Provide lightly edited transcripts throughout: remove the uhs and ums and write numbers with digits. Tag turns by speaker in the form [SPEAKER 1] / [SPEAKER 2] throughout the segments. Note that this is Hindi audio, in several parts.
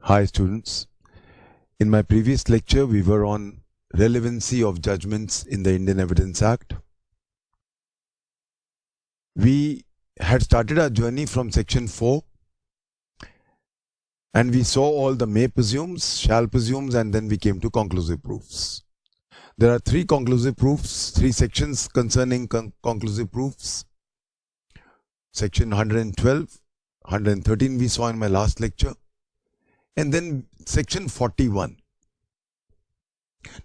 [SPEAKER 1] Hi students. In my previous lecture we were on relevancy of judgments in the Indian Evidence Act. We had started our journey from section 4 and we saw all the may presumes, shall presumes, and then we came to conclusive proofs. There are three conclusive proofs, three sections concerning conclusive proofs. Section 112, 113 we saw in my last lecture. And then section 41.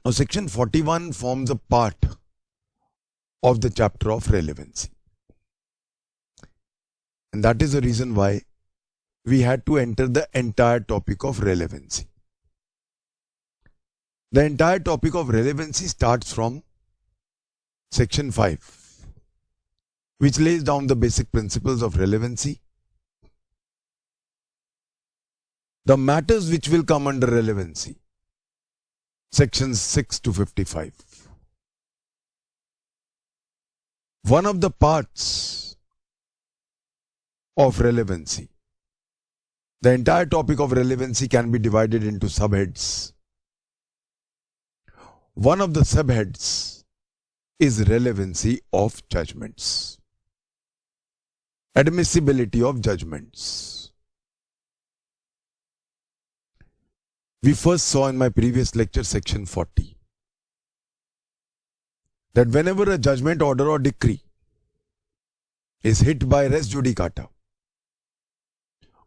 [SPEAKER 1] Now section 41 forms a part of the chapter of relevancy. And that is the reason why we had to enter the entire topic of relevancy. The entire topic of relevancy starts from section 5, which lays down the basic principles of relevancy. The matters which will come under relevancy, sections 6 to 55. One of the parts of relevancy, the entire topic of relevancy can be divided into subheads. One of the subheads is relevancy of judgments, admissibility of judgments. We first saw in my previous lecture, section 40, that whenever a judgment, order or decree is hit by res judicata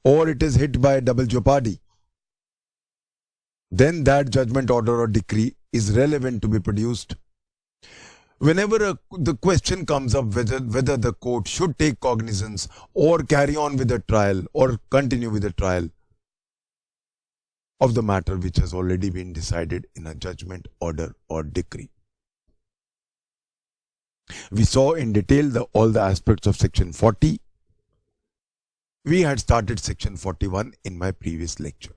[SPEAKER 1] or it is hit by double jeopardy, then that judgment, order or decree is relevant to be produced. Whenever the question comes up whether the court should take cognizance or carry on with the trial or continue with the trial of the matter which has already been decided in a judgment, order or decree. We saw in detail all the aspects of section 40. We had started section 41 in my previous lecture.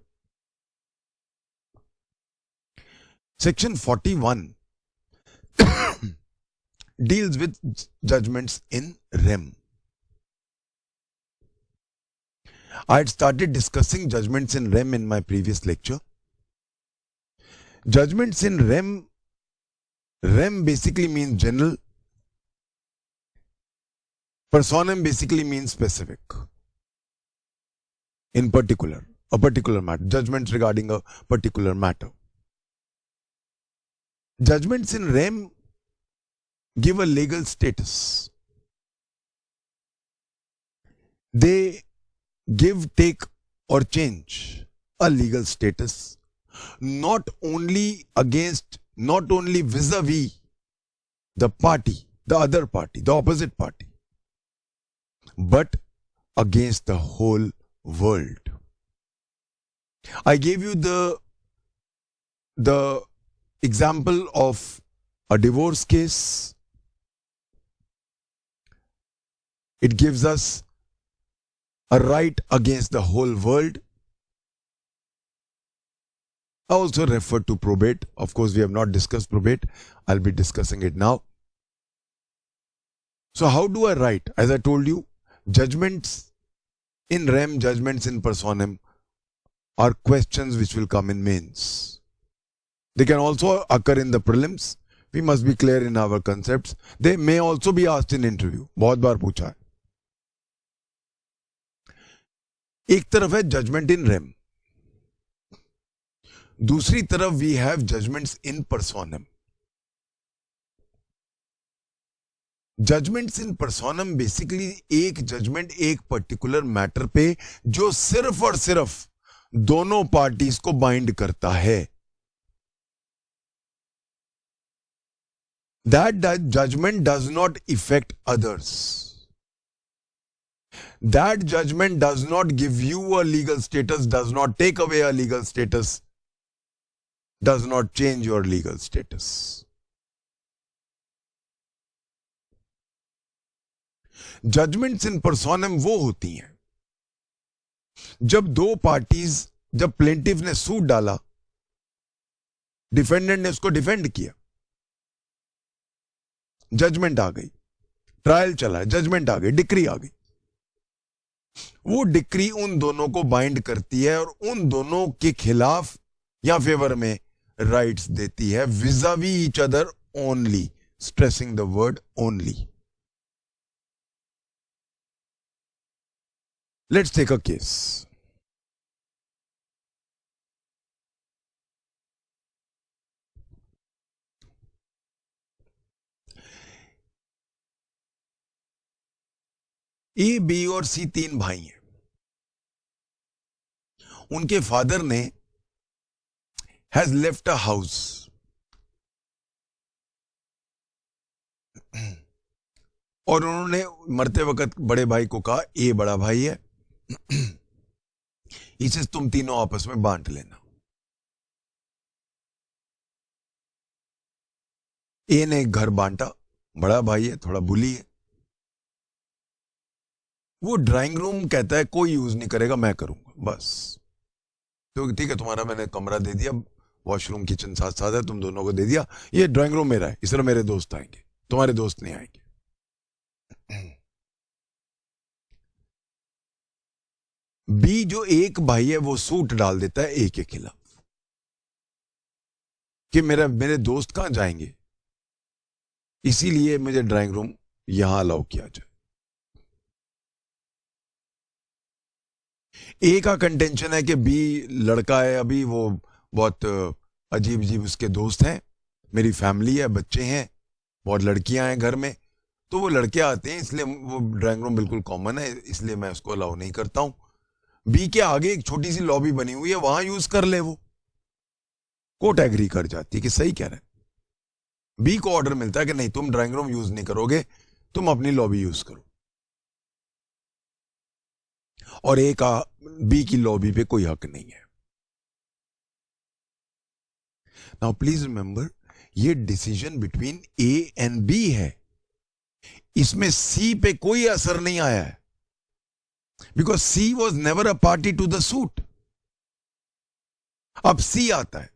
[SPEAKER 1] Section 41 deals with judgments in rem. I had started discussing judgments in rem in my previous lecture. Judgments in rem basically means general. Personam basically means specific. In particular, a particular matter. Judgments regarding a particular matter. Judgments in rem give a legal status. They give, take or change a legal status, not only vis-a-vis the party, the other party, the opposite party, but against the whole world. I gave you the example of a divorce case. It gives us a right against the whole world. I also referred to probate. Of course, we have not discussed probate. I'll be discussing it now. So how do I write? As I told you, judgments in rem, judgments in personam are questions which will come in mains. They can also occur in the prelims. We must be clear in our concepts. They may also be asked in interview. बहुत बार पूछा है. एक तरफ है जजमेंट इन रेम, दूसरी तरफ we have judgments in personam. Judgments in personam basically एक जजमेंट एक पर्टिकुलर मैटर पे जो सिर्फ और सिर्फ दोनों पार्टीज को बाइंड करता है. That judgment does not affect others. That judgment does not give you a legal status, does not take away a legal status, does not change your legal status. Judgments in personam वो होती हैं जब दो पार्टीज, जब प्लेंटिफ ने सूट डाला, डिफेंडेंट ने उसको डिफेंड किया, जजमेंट आ गई, ट्रायल चला, जजमेंट आ गई, डिक्री आ गई. वो डिक्री उन दोनों को बाइंड करती है और उन दोनों के खिलाफ या फेवर में राइट्स देती है vis a vis each other only, stressing the word only. Let's take a case. A, B और सी तीन भाई हैं. उनके फादर ने हैज लेफ्ट अ हाउस और उन्होंने मरते वक्त बड़े भाई को कहा, ए बड़ा भाई है, इसे तुम तीनों आपस में बांट लेना. ए ने एक घर बांटा, बड़ा भाई है, थोड़ा बुली है. वो ड्राइंग रूम कहता है कोई यूज नहीं करेगा, मैं करूंगा बस. तो ठीक है, तुम्हारा मैंने कमरा दे दिया, वॉशरूम किचन साथ साथ है, तुम दोनों को दे दिया, ये ड्राइंग रूम मेरा है, इस तरह मेरे दोस्त आएंगे, तुम्हारे दोस्त नहीं आएंगे. बी जो एक भाई है वो सूट डाल देता है ए के खिलाफ कि मेरे दोस्त कहां जाएंगे, इसीलिए मुझे ड्राइंग रूम यहां अलाउ किया जाए. ए का कंटेंशन है कि बी लड़का है अभी, वो बहुत अजीब अजीब उसके दोस्त हैं, मेरी फैमिली है, बच्चे हैं, बहुत लड़कियां हैं घर में, तो वो लड़के आते हैं, इसलिए वो ड्राइंग रूम बिल्कुल कॉमन है, इसलिए मैं उसको अलाउ नहीं करता हूं. बी के आगे एक छोटी सी लॉबी बनी हुई है, वहां यूज कर ले. वो कोर्ट एग्री कर जाती है कि सही कह रहे हैं. बी को ऑर्डर मिलता है कि नहीं, तुम ड्राइंग रूम यूज नहीं करोगे, तुम अपनी लॉबी यूज करो. और ए का बी की लॉबी पे कोई हक नहीं है. नाउ प्लीज रिमेंबर, ये decision between A and B है, इसमें सी पे कोई असर नहीं आया है, because C was never a party to the suit. अब सी आता है,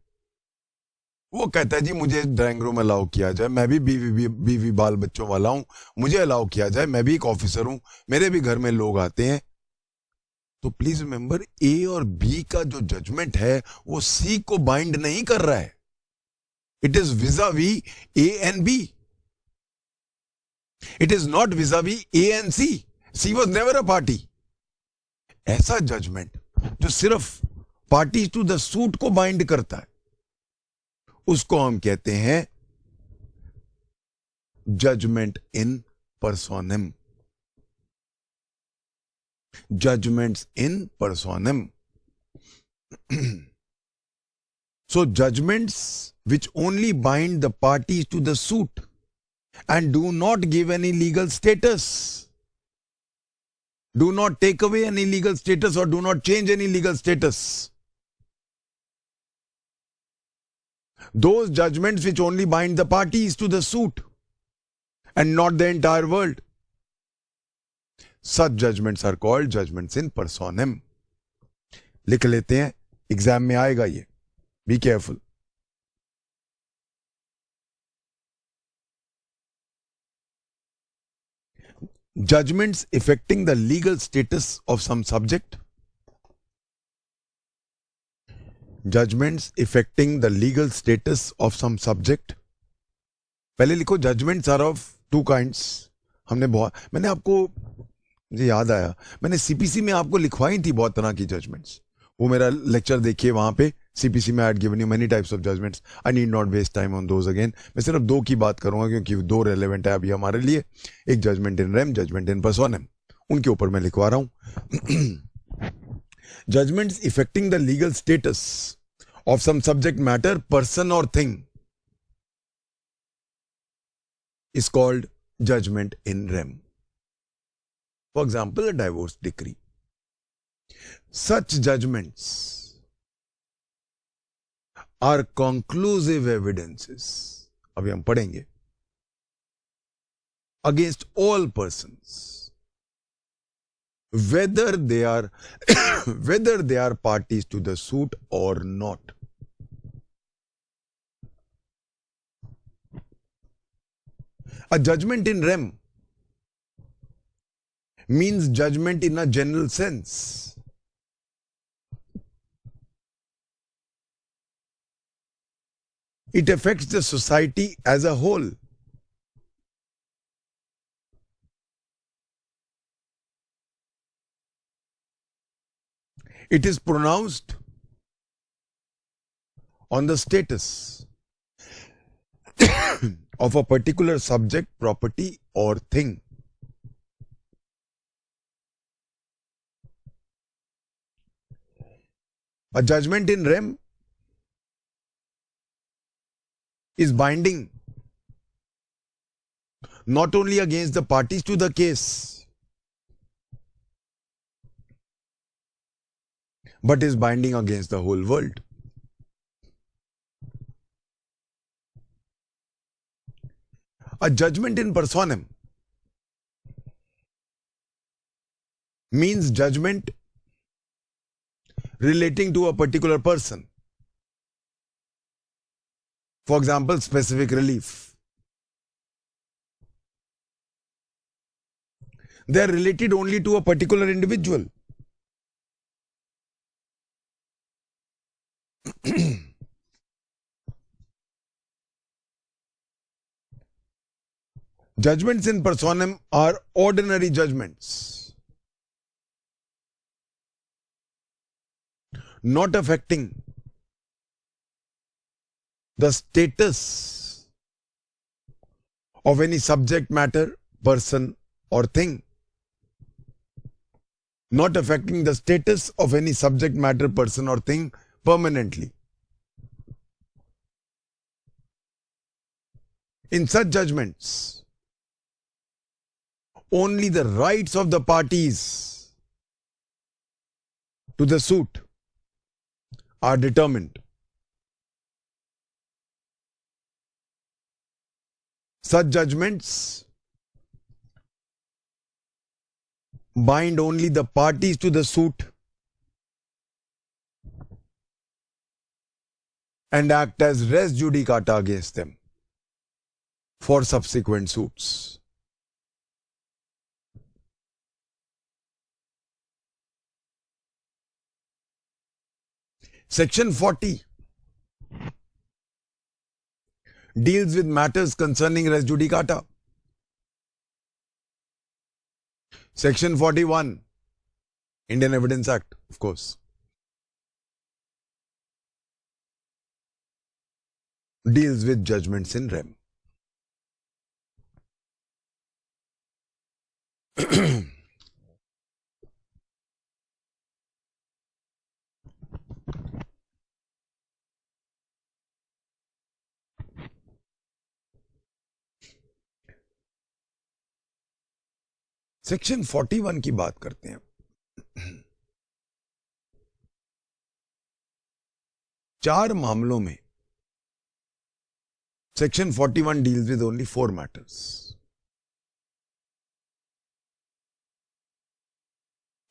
[SPEAKER 1] वो कहता है जी मुझे ड्राइंग रूम अलाउ किया जाए, मैं भी बीवी बाल बच्चों वाला हूं, मुझे अलाउ किया जाए, मैं भी एक ऑफिसर हूं, मेरे भी घर में लोग आते हैं. तो प्लीज रिमेंबर, ए और बी का जो जजमेंट है वो सी को बाइंड नहीं कर रहा है. It is vis a vis A and B, it is not vis a vis A and C. C was never a party. ऐसा जजमेंट जो सिर्फ पार्टी टू द सूट को बाइंड करता है, उसको हम कहते हैं judgment in personam. Judgments in personam. So judgments which only bind the parties to the suit and do not give any legal status, do not take away any legal status or do not change any legal status. Those judgments which only bind the parties to the suit and not the entire world, such judgments are called judgments in personam. लिख लेते हैं, एग्जाम में आएगा ये, be careful. Judgments affecting the legal status of some subject. Judgments affecting the legal status of some subject. पहले लिखो, judgments are of two kinds. मैंने आपको, मुझे याद आया, मैंने सीपीसी में आपको लिखवाई थी बहुत तरह की जजमेंट्स. वो मेरा लेक्चर देखिए, वहां पे सीपीसी में I had given you many types of judgments. I need not waste time on those again. मैं सिर्फ दो की बात करूंगा क्योंकि दो रेलेवेंट है अभी हमारे लिए. एक judgment in rem, judgment in personam, उनके ऊपर मैं लिखवा रहा हूं. Judgments affecting the legal status of some subject matter, person और thing is called judgment in rem. For example, a divorce decree. Such judgments are conclusive evidences, अभी हम पढ़ेंगे, against all persons, whether they are parties to the suit or not. A judgment in rem means judgment in a general sense. It affects the society as a whole. It is pronounced on the status of a particular subject, property, or thing. A judgment in rem is binding not only against the parties to the case, but is binding against the whole world. A judgment in personam means judgment relating to a particular person. For example, specific relief. They are related only to a particular individual. Judgments in personam are ordinary judgments, not affecting the status of any subject matter, person, or thing. Not affecting the status of any subject matter, person, or thing permanently. In such judgments, only the rights of the parties to the suit are determined. Such judgments bind only the parties to the suit and act as res judicata against them for subsequent suits. Section 40 deals with matters concerning res judicata. Section 41, Indian Evidence Act, of course, deals with judgments in rem. Section 41 की बात करते हैं. चार मामलों में section 41 deals with only 4 matters.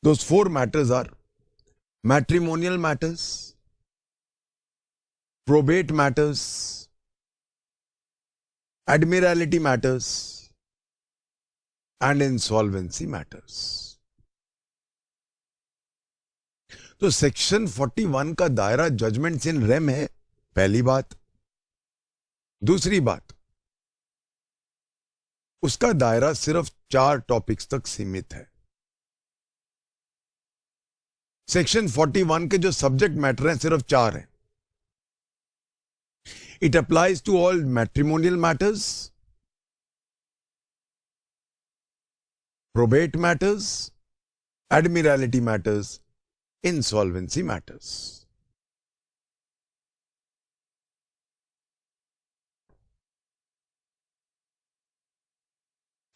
[SPEAKER 1] Those 4 matters are matrimonial matters, probate matters, admiralty matters, and insolvency matters. तो सेक्शन 41 का दायरा जजमेंट्स इन रेम है, पहली बात. दूसरी बात, उसका दायरा सिर्फ 4 टॉपिक्स तक सीमित है. सेक्शन 41 के जो सब्जेक्ट मैटर हैं सिर्फ 4 हैं. It applies to all matrimonial matters, probate matters, admiralty matters, insolvency matters.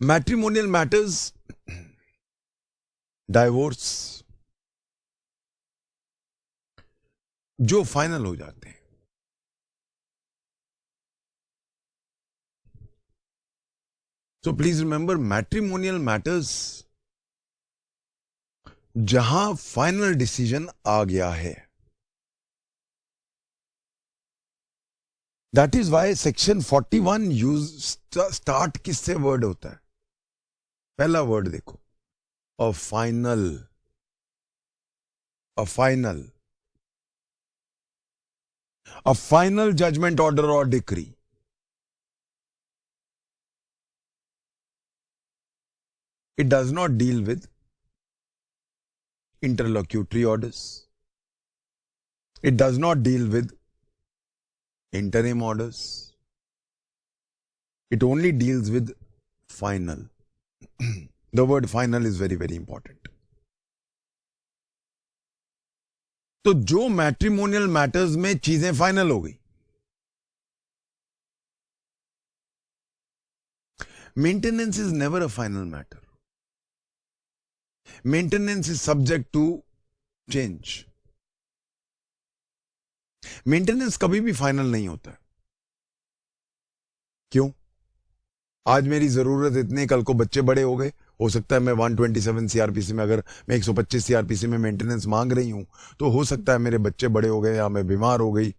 [SPEAKER 1] Matrimonial matters, divorce, जो फाइनल हो जाते हैं. So please remember, matrimonial matters जहां फाइनल डिसीजन आ गया है. That is why section 41 use start किससे वर्ड होता है. पहला वर्ड देखो, a final judgment order or decree. It does not deal with interlocutory orders. It does not deal with interim orders. It only deals with final. The word final is very, very important. तो जो मैट्रिमोनियल मैटर्स में चीजें फाइनल हो गई, maintenance is never a final matter. Maintenance is subject to change. Maintenance कभी भी फाइनल नहीं होता है. क्यों? आज मेरी जरूरत इतनी, कल को बच्चे बड़े हो गए, हो सकता है मैं 127 सीआरपीसी में, अगर मैं 125 सीआरपीसी में मेंटेनेंस मांग रही हूं, तो हो सकता है मेरे बच्चे बड़े हो गए, या मैं बीमार हो गई,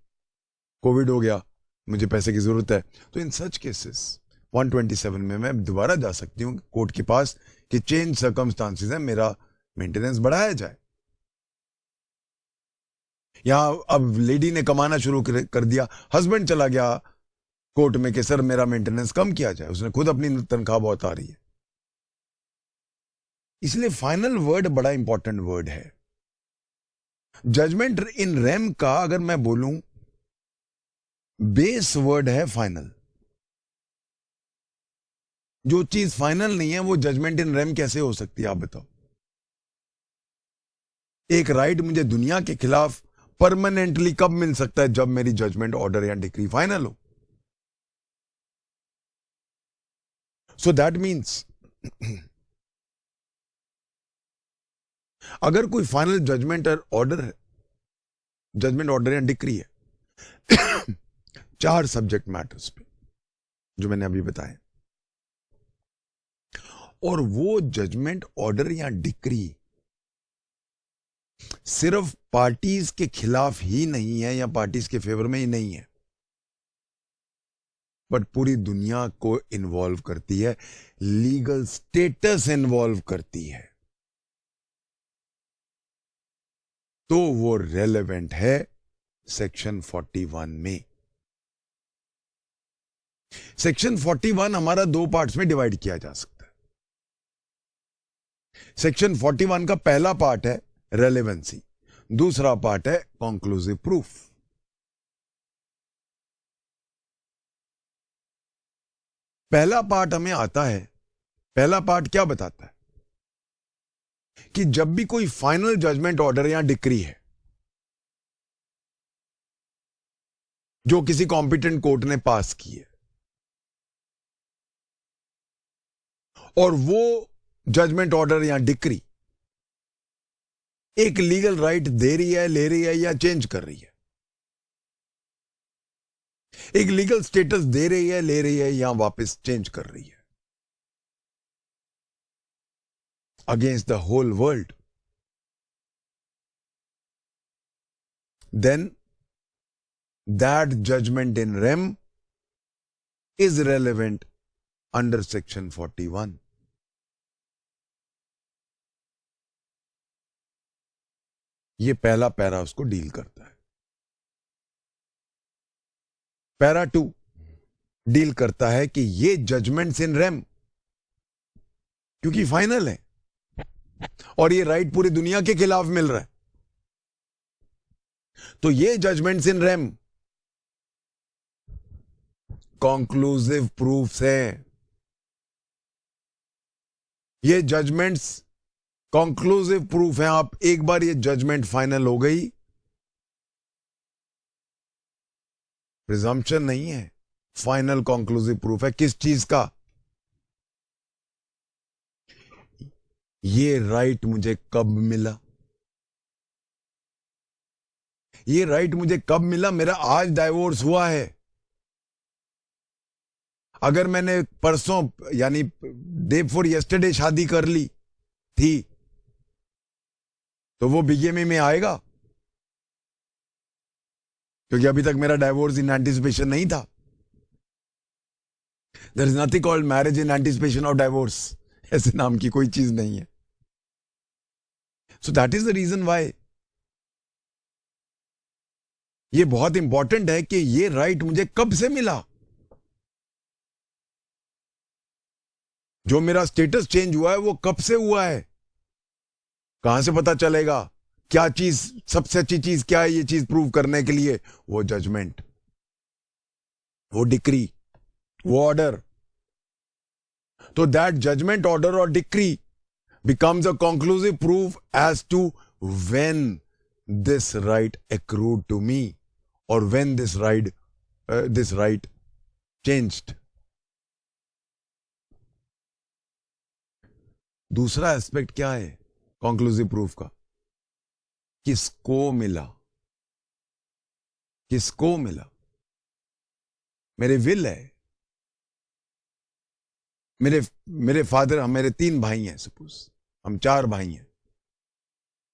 [SPEAKER 1] कोविड हो गया, मुझे पैसे की जरूरत है. तो इन सच केसेस 127 में मैं दोबारा जा सकती हूँ कोर्ट के पास कि चेंज सर्कमस्टांसेस है, मेरा मेंटेनेंस बढ़ाया जाए. यहां अब लेडी ने कमाना शुरू कर दिया, हस्बैंड चला गया कोर्ट में कि सर मेरा मेंटेनेंस कम किया जाए, उसने खुद अपनी तनख्वाह बहुत आ रही है. इसलिए फाइनल वर्ड बड़ा इंपॉर्टेंट वर्ड है. जजमेंट इन रेम का अगर मैं बोलूं, बेस वर्ड है फाइनल. जो चीज फाइनल नहीं है वो जजमेंट इन रेम कैसे हो सकती है, आप बताओ. एक राइट मुझे दुनिया के खिलाफ परमानेंटली कब मिल सकता है? जब मेरी जजमेंट ऑर्डर या डिक्री फाइनल हो. सो दैट मीन्स अगर कोई फाइनल जजमेंट ऑर्डर है, जजमेंट ऑर्डर या डिक्री है 4 सब्जेक्ट मैटर्स पे जो मैंने अभी बताए, और वो जजमेंट ऑर्डर या डिक्री सिर्फ पार्टीज के खिलाफ ही नहीं है या पार्टीज के फेवर में ही नहीं है, बट पूरी दुनिया को इन्वॉल्व करती है, लीगल स्टेटस इन्वॉल्व करती है, तो वो रेलेवेंट है सेक्शन 41 में. सेक्शन 41 हमारा 2 पार्ट्स में डिवाइड किया जा सकता है. सेक्शन 41 का पहला पार्ट है रेलेवेंसी, दूसरा पार्ट है कॉन्क्लूसिव प्रूफ. पहला पार्ट हमें आता है, पहला पार्ट क्या बताता है कि जब भी कोई फाइनल जजमेंट ऑर्डर या डिक्री है जो किसी कॉम्पिटेंट कोर्ट ने पास की है, और वो जजमेंट ऑर्डर या डिक्री एक लीगल राइट दे रही है, ले रही है या चेंज कर रही है, एक लीगल स्टेटस दे रही है, ले रही है या वापस चेंज कर रही है against the whole world, then that judgment in rem is relevant under section 41. ये पहला पैरा उसको डील करता है. पैरा 2 डील करता है कि ये जजमेंट्स इन रेम, क्योंकि फाइनल है और ये राइट पूरी दुनिया के खिलाफ मिल रहा है, तो ये judgments in rem conclusive proofs हैं. ये जजमेंट्स कॉन्क्लूसिव प्रूफ हैं. आप एक बार ये जजमेंट फाइनल हो गई, प्रिजम्पशन नहीं है, फाइनल कॉन्क्लूसिव प्रूफ है. किस चीज का? ये राइट मुझे कब मिला, ये राइट मुझे कब मिला? मेरा आज डाइवोर्स हुआ है. अगर मैंने परसों यानी डे बिफोर यस्टरडे शादी कर ली थी, तो वो बीएमए में आएगा, क्योंकि अभी तक मेरा डाइवोर्स इन एंटिसिपेशन नहीं था. There is nothing called marriage in anticipation of divorce. ऐसे नाम की कोई चीज नहीं है. So that is the reason why ये बहुत इंपॉर्टेंट है कि ये राइट मुझे कब से मिला, जो मेरा स्टेटस चेंज हुआ है वो कब से हुआ है, कहां से पता चलेगा, क्या चीज सबसे अच्छी चीज क्या है ये चीज प्रूव करने के लिए, वो जजमेंट, वो डिक्री, वो ऑर्डर. तो दैट जजमेंट, ऑर्डर और decree becomes a conclusive proof as to when this right accrued to me or when this right changed. दूसरा एस्पेक्ट क्या है कंक्लूसिव प्रूफ का? किसको मिला, किसको मिला? मेरे विल है, मेरे फादर, मेरे 3 भाई हैं, सपोज हम 4 भाई हैं,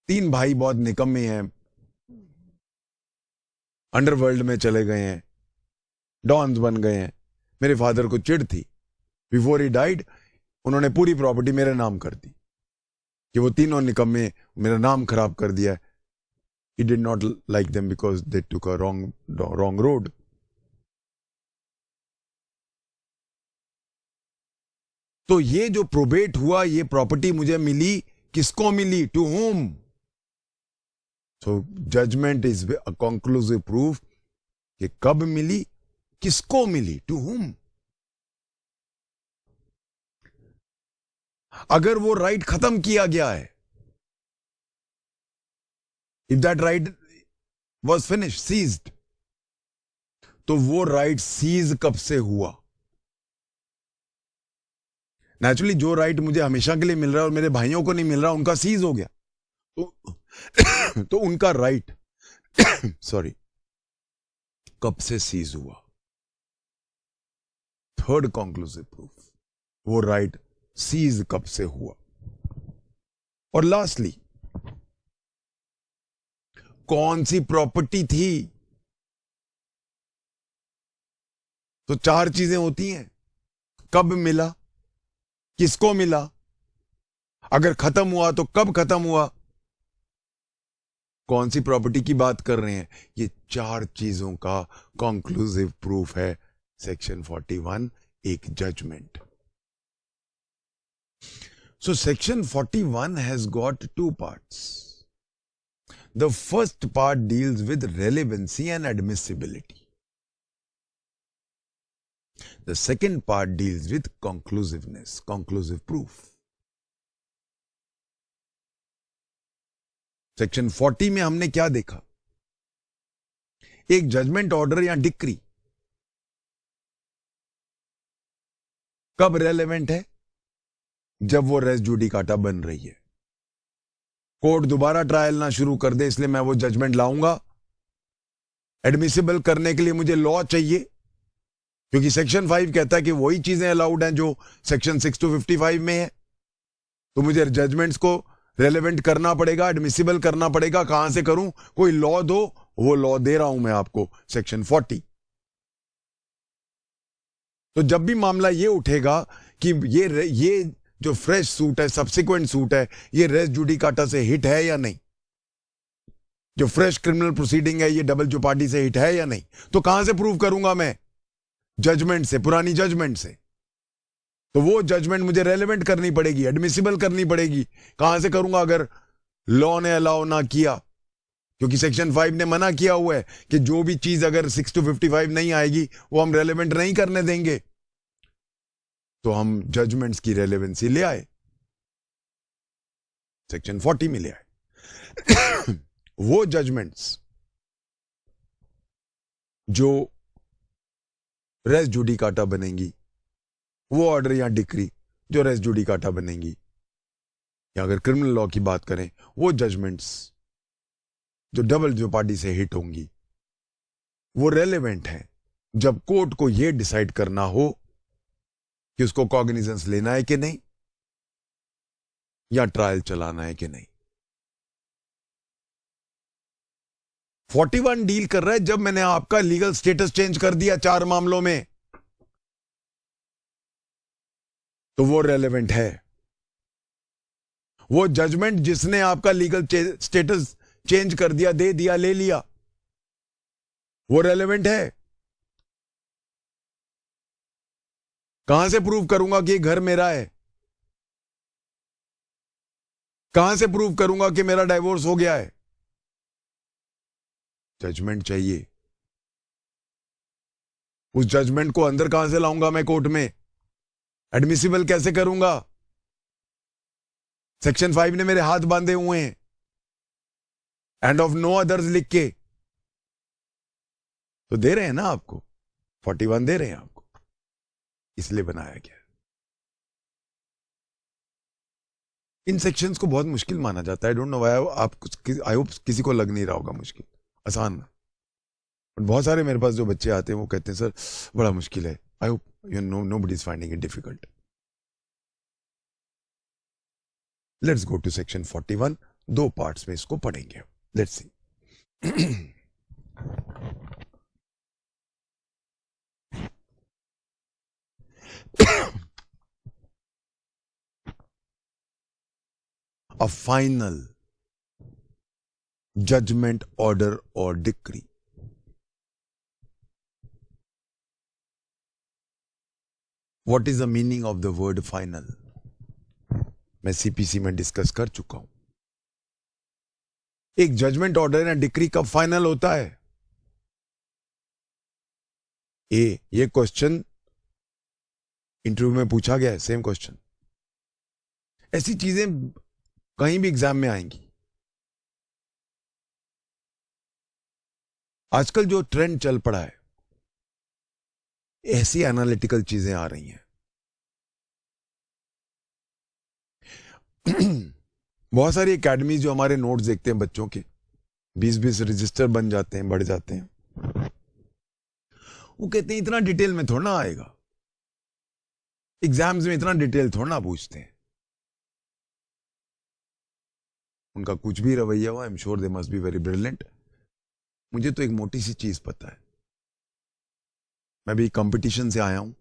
[SPEAKER 1] 3 भाई बहुत निकम्मे हैं, अंडरवर्ल्ड में चले गए हैं, डॉन्स बन गए हैं. मेरे फादर को चिढ़ थी, बिफोर ही डाइड उन्होंने पूरी प्रॉपर्टी मेरे नाम कर दी कि वो तीनों निकम्मे मेरा नाम खराब कर दिया. He did not like them because they took a wrong road. तो ये जो प्रोबेट हुआ, ये प्रॉपर्टी मुझे मिली, किसको मिली, to whom? So judgment is a conclusive proof कि कब मिली, किसको मिली, टू होम. अगर वो राइट खत्म किया गया है, if that right was finish, ceased, तो वो राइट सीज कब से हुआ? नेचुरली जो राइट मुझे हमेशा के लिए मिल रहा है और मेरे भाइयों को नहीं मिल रहा, उनका सीज हो गया, तो उनका राइट सॉरी कब से सीज हुआ? थर्ड कंक्लूसिव प्रूफ, वो राइट सीज कब से हुआ? और लास्टली, कौन सी प्रॉपर्टी थी? तो 4 चीजें होती हैं, कब मिला, किसको मिला, अगर खत्म हुआ तो कब खत्म हुआ, कौन सी प्रॉपर्टी की बात कर रहे हैं. ये 4 चीजों का कंक्लूसिव प्रूफ है सेक्शन 41, एक जजमेंट. So section 41 has got 2 parts. The first part deals with relevancy and admissibility. The second part deals with conclusiveness, conclusive proof. Section 40 में हमने क्या देखा? एक जजमेंट, ऑर्डर या डिक्री कब रेलेवेंट है? जब वो रेस जुडिकाटा बन रही है, कोर्ट दोबारा ट्रायल ना शुरू कर दे, इसलिए मैं वो जजमेंट लाऊंगा. एडमिसिबल करने के लिए मुझे लॉ चाहिए, क्योंकि सेक्शन 5 कहता है कि वही चीजें अलाउड हैं जो सेक्शन 6 to 55 में है. तो मुझे जजमेंट्स को रेलेवेंट करना पड़ेगा, एडमिसिबल करना पड़ेगा. कहां से करूं? कोई लॉ दो, वो लॉ दे रहा हूं मैं आपको, सेक्शन 40. तो जब भी मामला ये उठेगा कि ये जो फ्रेश सूट है, सब्सिक्वेंट सूट है, ये रेस जुडिकाटा से हिट है या नहीं, जो फ्रेश क्रिमिनल प्रोसीडिंग है ये डबल जोपार्टी से हिट है या नहीं, तो कहां से प्रूव करूंगा मैं? जजमेंट से, पुरानी जजमेंट से. तो वो जजमेंट मुझे रेलेवेंट करनी पड़ेगी, एडमिसिबल करनी पड़ेगी. कहां से करूंगा अगर लॉ ने अलाउ ना किया? क्योंकि सेक्शन 5 ने मना किया हुआ है कि जो भी चीज अगर 6 to 55 नहीं आएगी वो हम रेलेवेंट नहीं करने देंगे. तो हम जजमेंट्स की रेलेवेंसी ले आए, सेक्शन 40 में ले आए. वो जजमेंट्स जो रेस जुडिकाटा बनेंगी, वो ऑर्डर या डिक्री जो रेस जुडिकाटा बनेंगी, या अगर क्रिमिनल लॉ की बात करें, वो जजमेंट्स जो डबल जोपार्टी से हिट होंगी, वो रेलेवेंट हैं जब कोर्ट को यह डिसाइड करना हो कि उसको कॉग्निजेंस लेना है कि नहीं, या ट्रायल चलाना है कि नहीं. 41 डील कर रहा है जब मैंने आपका लीगल स्टेटस चेंज कर दिया 4 मामलों में, तो वो रेलेवेंट है. वो जजमेंट जिसने आपका लीगल स्टेटस चेंज कर दिया, दे दिया, ले लिया, वो रेलेवेंट है? कहां से प्रूव करूंगा कि घर मेरा है? कहां से प्रूव करूंगा कि मेरा डाइवोर्स हो गया है? जजमेंट चाहिए। उस जजमेंट को अंदर कहां से लाऊंगा मैं कोर्ट में? एडमिसिबल कैसे करूंगा? सेक्शन 5 ने मेरे हाथ बांधे हुए हैं, एंड ऑफ नो अदर्स लिख के। तो दे रहे हैं ना आपको, 41 दे रहे हैं आपको, इसलिए बनाया गया। इन सेक्शंस को बहुत मुश्किल माना जाता है। I don't know why. I hope किसी को लग नहीं रहा होगा मुश्किल, आसान। बहुत सारे मेरे पास जो बच्चे आते हैं वो कहते हैं सर बड़ा मुश्किल है। I hope you know nobody is finding it difficult. Let's go to section 41। 2 parts में इसको पढ़ेंगे। लेट्स सी। A final judgment, order or decree. What is the meaning of the word final? मैं सीपीसी में डिस्कस कर चुका हूं। एक जजमेंट, ऑर्डर या डिक्री कब फाइनल होता है? ये क्वेश्चन इंटरव्यू में पूछा गया है, सेम क्वेश्चन। ऐसी चीजें कहीं भी एग्जाम में आएंगी। आजकल जो ट्रेंड चल पड़ा है, ऐसी एनालिटिकल चीजें आ रही हैं। बहुत सारी एकेडमीज जो हमारे नोट्स देखते हैं बच्चों के, 20-20 रजिस्टर बन जाते हैं, बढ़ जाते हैं। वो कहते हैं इतना डिटेल में थोड़ा ना आएगा, एग्जाम्स में इतना डिटेल थोड़ा ना पूछते हैं। उनका कुछ भी रवैया हो, I am sure they must be very brilliant. मुझे तो एक मोटी सी चीज पता है, मैं भी कंपटीशन से आया हूं,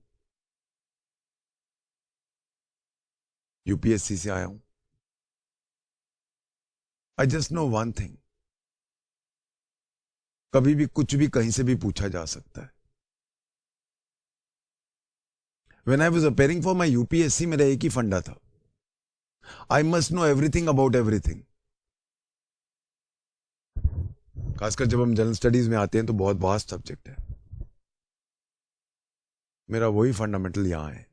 [SPEAKER 1] यूपीएससी से आया हूं। I just know one thing, कभी भी कुछ भी कहीं से भी पूछा जा सकता है। When I was preparing for my UPSC, मेरा एक ही फंडा था, I must know everything about everything। खासकर जब हम जनरल स्टडीज में आते हैं तो बहुत वास्ट सब्जेक्ट है। मेरा वही फंडामेंटल यहां है,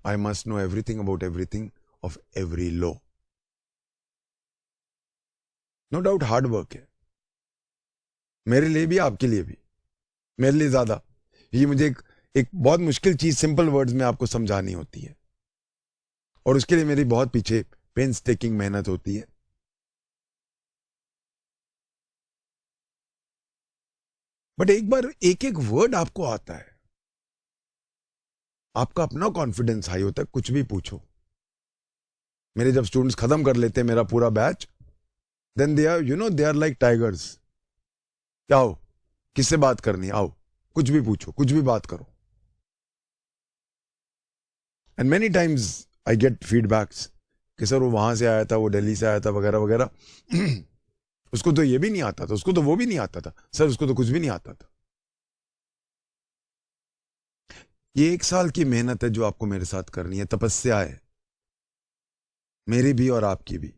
[SPEAKER 1] I must know everything about everything of every law। No doubt hard work है, मेरे लिए भी, आपके लिए भी, मेरे लिए ज्यादा। ये मुझे एक बहुत मुश्किल चीज सिंपल वर्ड्स में आपको समझानी होती है, और उसके लिए मेरी बहुत पीछे पेन्स टेकिंग मेहनत होती है। बट एक बार एक एक वर्ड आपको आता है, आपका अपना कॉन्फिडेंस हाई होता है, कुछ भी पूछो। मेरे जब स्टूडेंट्स खत्म कर लेते हैं मेरा पूरा batch, then they are they are like tigers. क्या हो, किससे बात करनी, आओ, कुछ भी पूछो, कुछ भी बात करो। And many times I get feedbacks कि सर वो वहां से आया था, वो दिल्ली से आया था, वगैरह वगैरह। उसको तो ये भी नहीं आता था, उसको तो वो भी नहीं आता था, सर उसको तो कुछ भी नहीं आता था। ये 1 साल की मेहनत है जो आपको मेरे साथ करनी है, तपस्या है, मेरी भी और आपकी भी।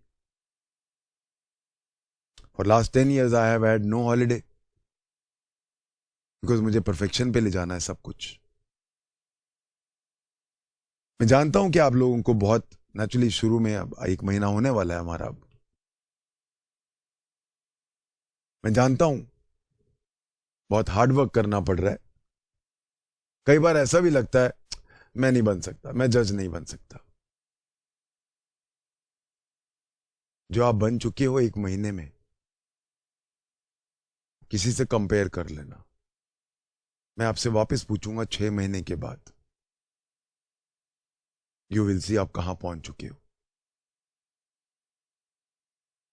[SPEAKER 1] For last 10 years I have had no holiday, because मुझे परफेक्शन पे ले जाना है सब कुछ। मैं जानता हूं कि आप लोगों को बहुत नेचुरली शुरू में, अब 1 महीना होने वाला है हमारा, अब मैं जानता हूं बहुत हार्ड वर्क करना पड़ रहा है। कई बार ऐसा भी लगता है मैं नहीं बन सकता, मैं जज नहीं बन सकता। जो आप बन चुके हो 1 महीने में, किसी से कंपेयर कर लेना। मैं आपसे वापस पूछूंगा 6 महीने के बाद, यू विल सी आप कहां पहुंच चुके हो।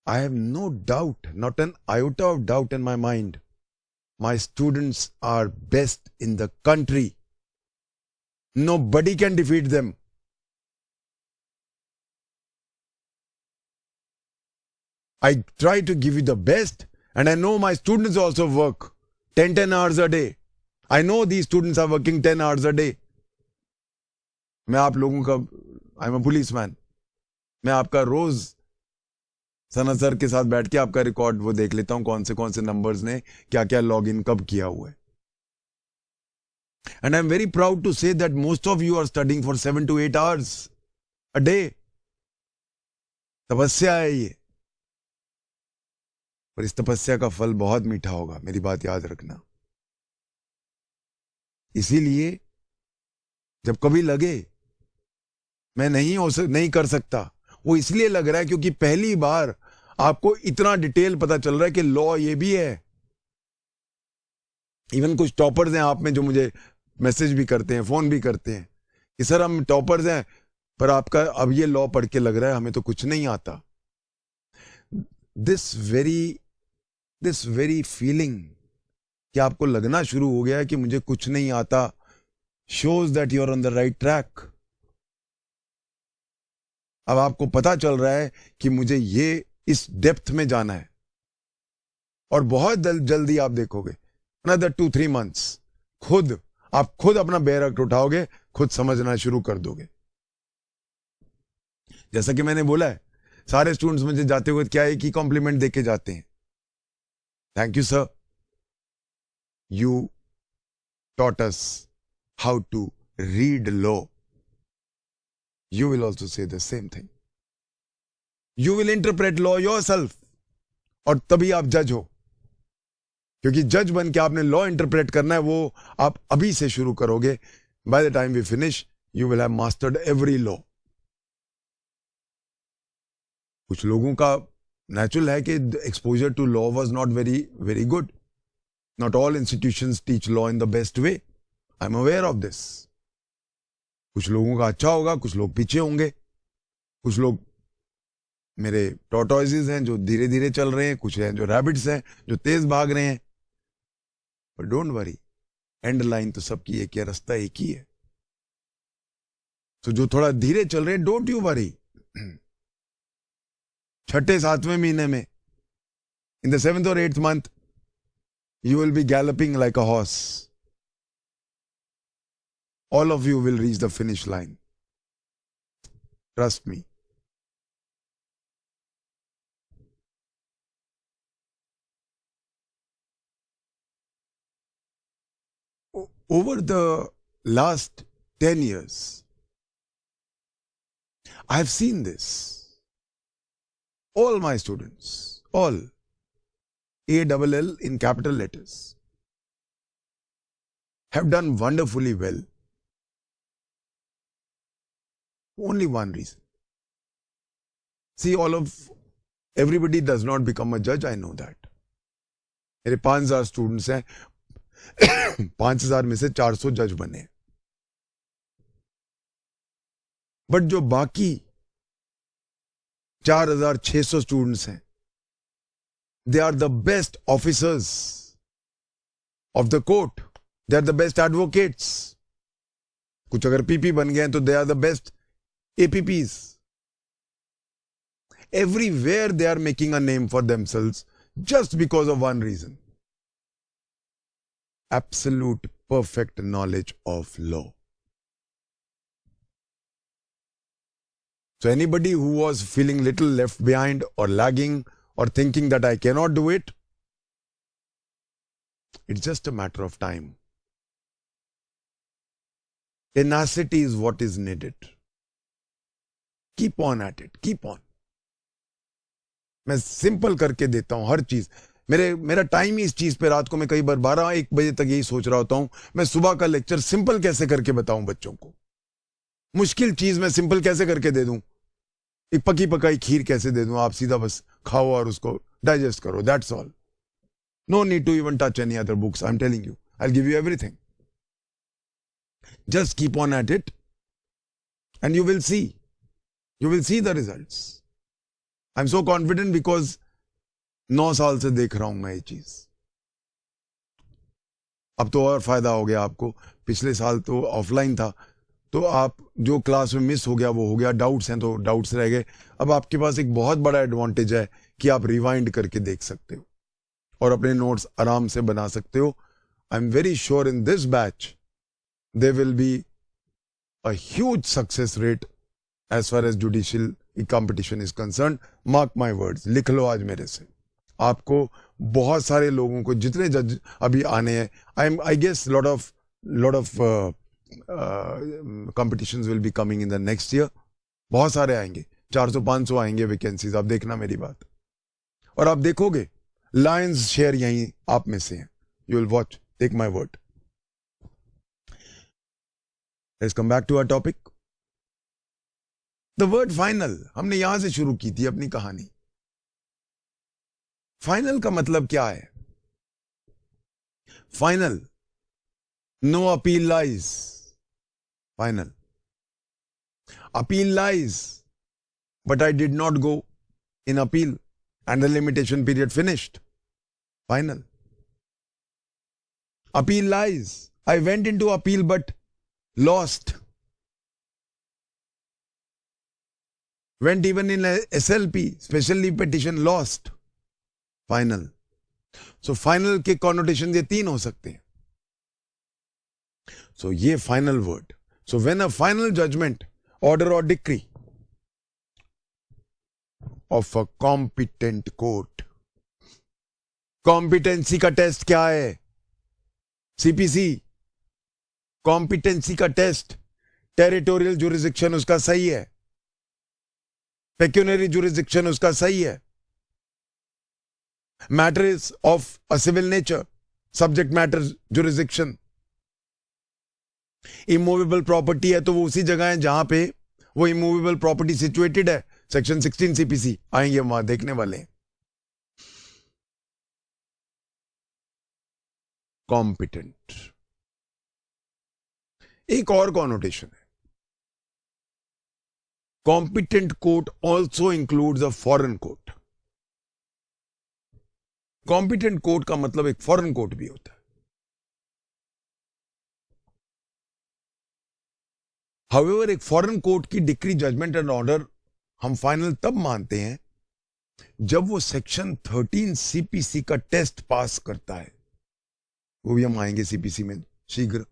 [SPEAKER 1] I have no doubt, not an iota of doubt in my mind, my students are best in the country. Nobody can defeat them। I try to give you the best, and I know my students also work 10 hours a day. I know these students are working 10 hours a day. मैं आप लोगों का, आई एम अ पुलिसमैन, मैं आपका रोज सना सर के साथ बैठ के आपका रिकॉर्ड वो देख लेता हूं, कौन से नंबर्स ने क्या क्या लॉग इन कब किया हुआ है. And I'm very proud to say that most of you are studying for 7 to 8 hours a day. तपस्या है ये, पर इस तपस्या का फल बहुत मीठा होगा, मेरी बात याद रखना. इसीलिए जब कभी लगे मैं नहीं कर सकता, वो इसलिए लग रहा है क्योंकि पहली बार आपको इतना डिटेल पता चल रहा है कि लॉ ये भी है. इवन कुछ टॉपर्स हैं आप में जो मुझे मैसेज भी करते हैं, फोन भी करते हैं कि सर हम टॉपर्स हैं, पर आपका अब ये लॉ पढ़ के लग रहा है हमें तो कुछ नहीं आता. दिस वेरी फीलिंग कि आपको लगना शुरू हो गया है कि मुझे कुछ नहीं आता, shows that you are on the right track. अब आपको पता चल रहा है कि मुझे ये इस डेप्थ में जाना है, और बहुत जल्दी आप देखोगे another 2-3 months आप खुद अपना बैरक उठाओगे, खुद समझना शुरू कर दोगे. जैसा कि मैंने बोला है, सारे स्टूडेंट्स मुझे जाते हुए क्या एक ही कॉम्प्लीमेंट देके जाते हैं, thank you sir, you taught us how to read law. You will also say the same thing. You will interpret law yourself. और तभी आप जज हो, क्योंकि जज बन के आपने लॉ इंटरप्रेट करना है, वो आप अभी से शुरू करोगे. By the time we finish, you will have mastered every law. कुछ लोगों का नेचुरल है कि exposure to law was not very good. Not all institutions teach law in the best way. I'm aware of this. कुछ लोगों का अच्छा होगा, कुछ लोग पीछे होंगे, कुछ लोग मेरे टॉर्टोइजेस हैं जो धीरे धीरे चल रहे हैं, कुछ हैं जो रैबिट्स हैं जो तेज भाग रहे हैं. पर डोंट वरी, एंड लाइन तो सबकी एक ही, रास्ता एक ही है. तो जो थोड़ा धीरे चल रहे हैं, डोंट यू वरी. 6-7वें महीने में, in the 7th or 8th month, you will be galloping like a horse. All of you will reach the finish line. Trust me. Over the last 10 years, I have seen this. All my students, all, ALL in capital letters, have done wonderfully well. Only one reason. See, everybody does not become a judge, I know that. मेरे 5000 स्टूडेंट्स हैं, 5000 में से 400 जज बने. बट जो बाकी 4600 स्टूडेंट्स हैं, they are the best officers of the court. They are the best advocates. कुछ अगर पीपी बन गए हैं तो they are the best APPs. Everywhere they are making a name for themselves just because of one reason: absolute perfect knowledge of law. So anybody who was feeling little left behind or lagging or thinking that I cannot do it, it's just a matter of time. Tenacity is what is needed. Keep on at it. Keep on. मैं सिंपल करके देता हूं हर चीज. मेरा टाइम ही इस चीज पे, रात को मैं कई बार 12-1 बजे तक यही सोच रहा होता हूं, मैं सुबह का लेक्चर सिंपल कैसे करके बताऊं बच्चों को. मुश्किल चीज मैं सिंपल कैसे करके दे दूं. एक पकी पकाई खीर कैसे दे दूं, आप सीधा बस खाओ और उसको डाइजेस्ट करो. That's all. No need to even touch any other books. I am telling you, I will give you everything. Just keep on at it and you will see. You will see the results. I'm so confident because 9 साल से देख रहा हूं मैं ये चीज. अब तो और फायदा हो गया आपको. पिछले साल तो ऑफलाइन था, तो आप जो क्लास में मिस हो गया वो हो गया. डाउट्स हैं तो डाउट्स रह गए. अब आपके पास एक बहुत बड़ा एडवांटेज है कि आप रिवाइंड करके देख सकते हो और अपने नोट्स आराम से बना सकते हो. I am very sure in this batch there will be a huge success rate as far as judicial competition is concern. Mark my words, लिख लो आज मेरे से. आपको बहुत सारे लोगों को, जितने जज अभी आने हैं, I guess lot of competitions will be coming in the next year. बहुत सारे आएंगे, 400-500 आएंगे वैकेंसीज. आप देखना मेरी बात, और आप देखोगे लायंस शेयर यहीं आप में से हैं. You will watch, take my word. Let's come back to our topic. The word final, हमने यहां से शुरू की थी अपनी कहानी. फाइनल का मतलब क्या है? Final, no appeal lies. Final, appeal lies, but I did not go in appeal and the limitation period finished. Final. Appeal lies, I went into appeal but lost. Went even in SLP, special leave petition, lost. Final. So final के connotation ये 3 हो सकते हैं. So ये final word. So when a final judgment, order or decree of a competent court, competency का टेस्ट क्या है? CPC. competency का टेस्ट, टेरिटोरियल jurisdiction उसका सही है, pecuniary jurisdiction उसका सही है, matters of a civil nature, subject matter jurisdiction. Immovable property है तो वो उसी जगह है जहां पे वो इमूवेबल प्रॉपर्टी सिचुएटेड है. सेक्शन 16 CPC आएंगे, वहां देखने वाले हैं. कॉम्पिटेंट एक और कॉनोटेशन है. Competent court also includes a foreign court. Competent court का मतलब एक फॉरेन कोर्ट भी होता है. हाउएवर, एक फॉरेन कोर्ट की डिक्री, जजमेंट एंड ऑर्डर हम फाइनल तब मानते हैं जब वो सेक्शन 13 CPC का टेस्ट पास करता है. वो भी हम आएंगे CPC में शीघ्र.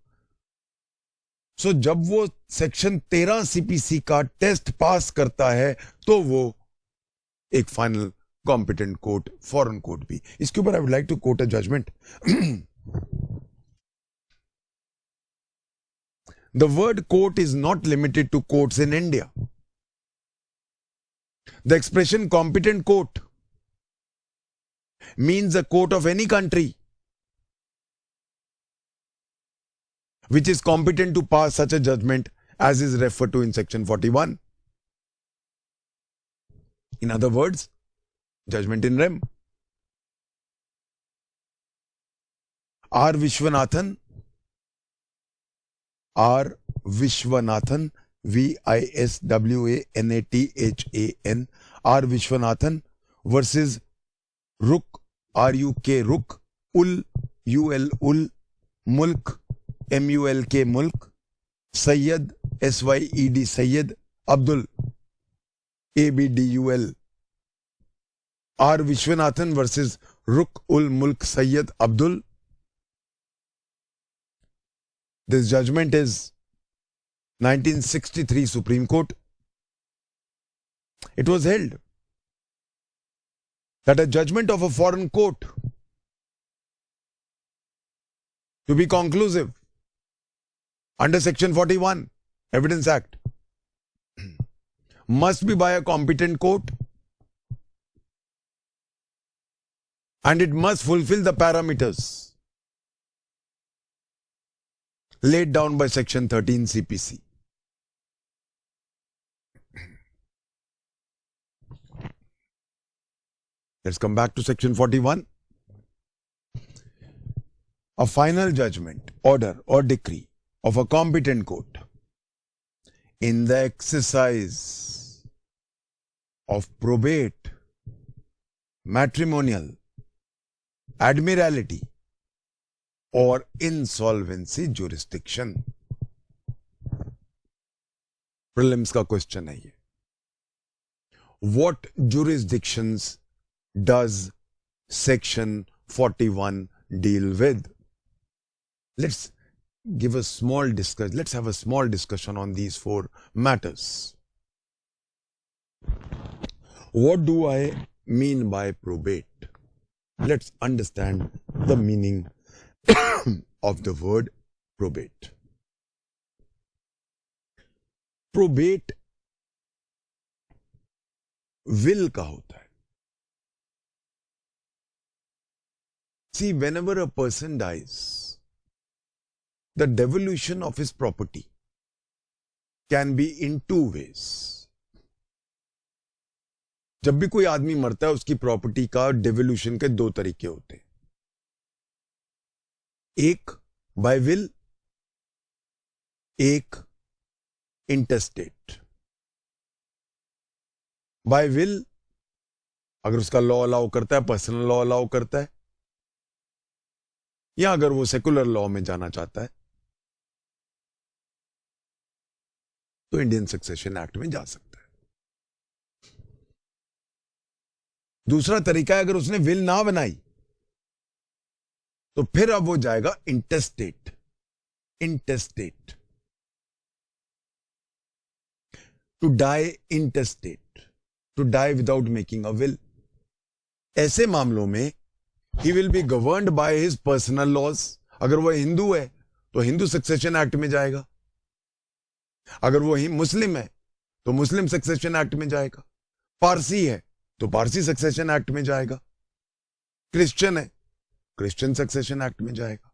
[SPEAKER 1] सो जब वो सेक्शन 13 CPC का टेस्ट पास करता है तो वो एक final competent court, foreign court भी. इसके ऊपर I would like to quote a judgment. The word court is not limited to courts in India. The expression competent court means a court of any country which is competent to pass such a judgment as is referred to in section 41. In other words, judgment in rem. R. Vishwanathan, Viswanathan, R. Vishwanathan versus Ruk, R-U-K, Ruk, Ul, U-L, Ul, Mulk, M-U-L-K, Mulk, Sayyid, S-Y-E-D, Sayyid, Abdul, A-B-D-U-L. R. Vishwanathan versus Ruk, Ul, Mulk, Sayyid, Abdul. This judgment is 1963 Supreme Court. It was held that a judgment of a foreign court to be conclusive under section 41 Evidence Act must be by a competent court and it must fulfill the parameters laid down by section 13 CPC. Let's come back to section 41. A final judgment, order or decree of a competent court in the exercise of probate, matrimonial, admiralty or insolvency jurisdiction. Prelims का क्वेश्चन है ये. What jurisdictions does section 41 deal with? Let's give a small discussion. Let's have a small discussion on these four matters. What do I mean by probate? Let's understand the meaning of the word probate. Probate will का होता है. See, whenever a person dies, the devolution of his property can be in two ways. जब भी कोई आदमी मरता है उसकी प्रॉपर्टी का डेवोल्यूशन के दो तरीके होते हैं. एक बाय विल, एक इंटेस्टेट. बाय विल अगर उसका लॉ अलाउ करता है, पर्सनल लॉ अलाउ करता है, या अगर वो सेकुलर लॉ में जाना चाहता है तो इंडियन सक्सेशन एक्ट में जा सकता है. दूसरा तरीका है अगर उसने विल ना बनाई तो फिर अब वो जाएगा intestate. Intestate, to die intestate, to die without making a will. ऐसे मामलों में he will be governed by his personal laws. अगर वो हिंदू है तो हिंदू सक्सेशन एक्ट में जाएगा. अगर वो मुस्लिम है तो मुस्लिम सक्सेशन एक्ट में जाएगा. पारसी है तो पारसी सक्सेशन एक्ट में जाएगा. क्रिश्चियन है, क्रिश्चियन सक्सेशन एक्ट में जाएगा.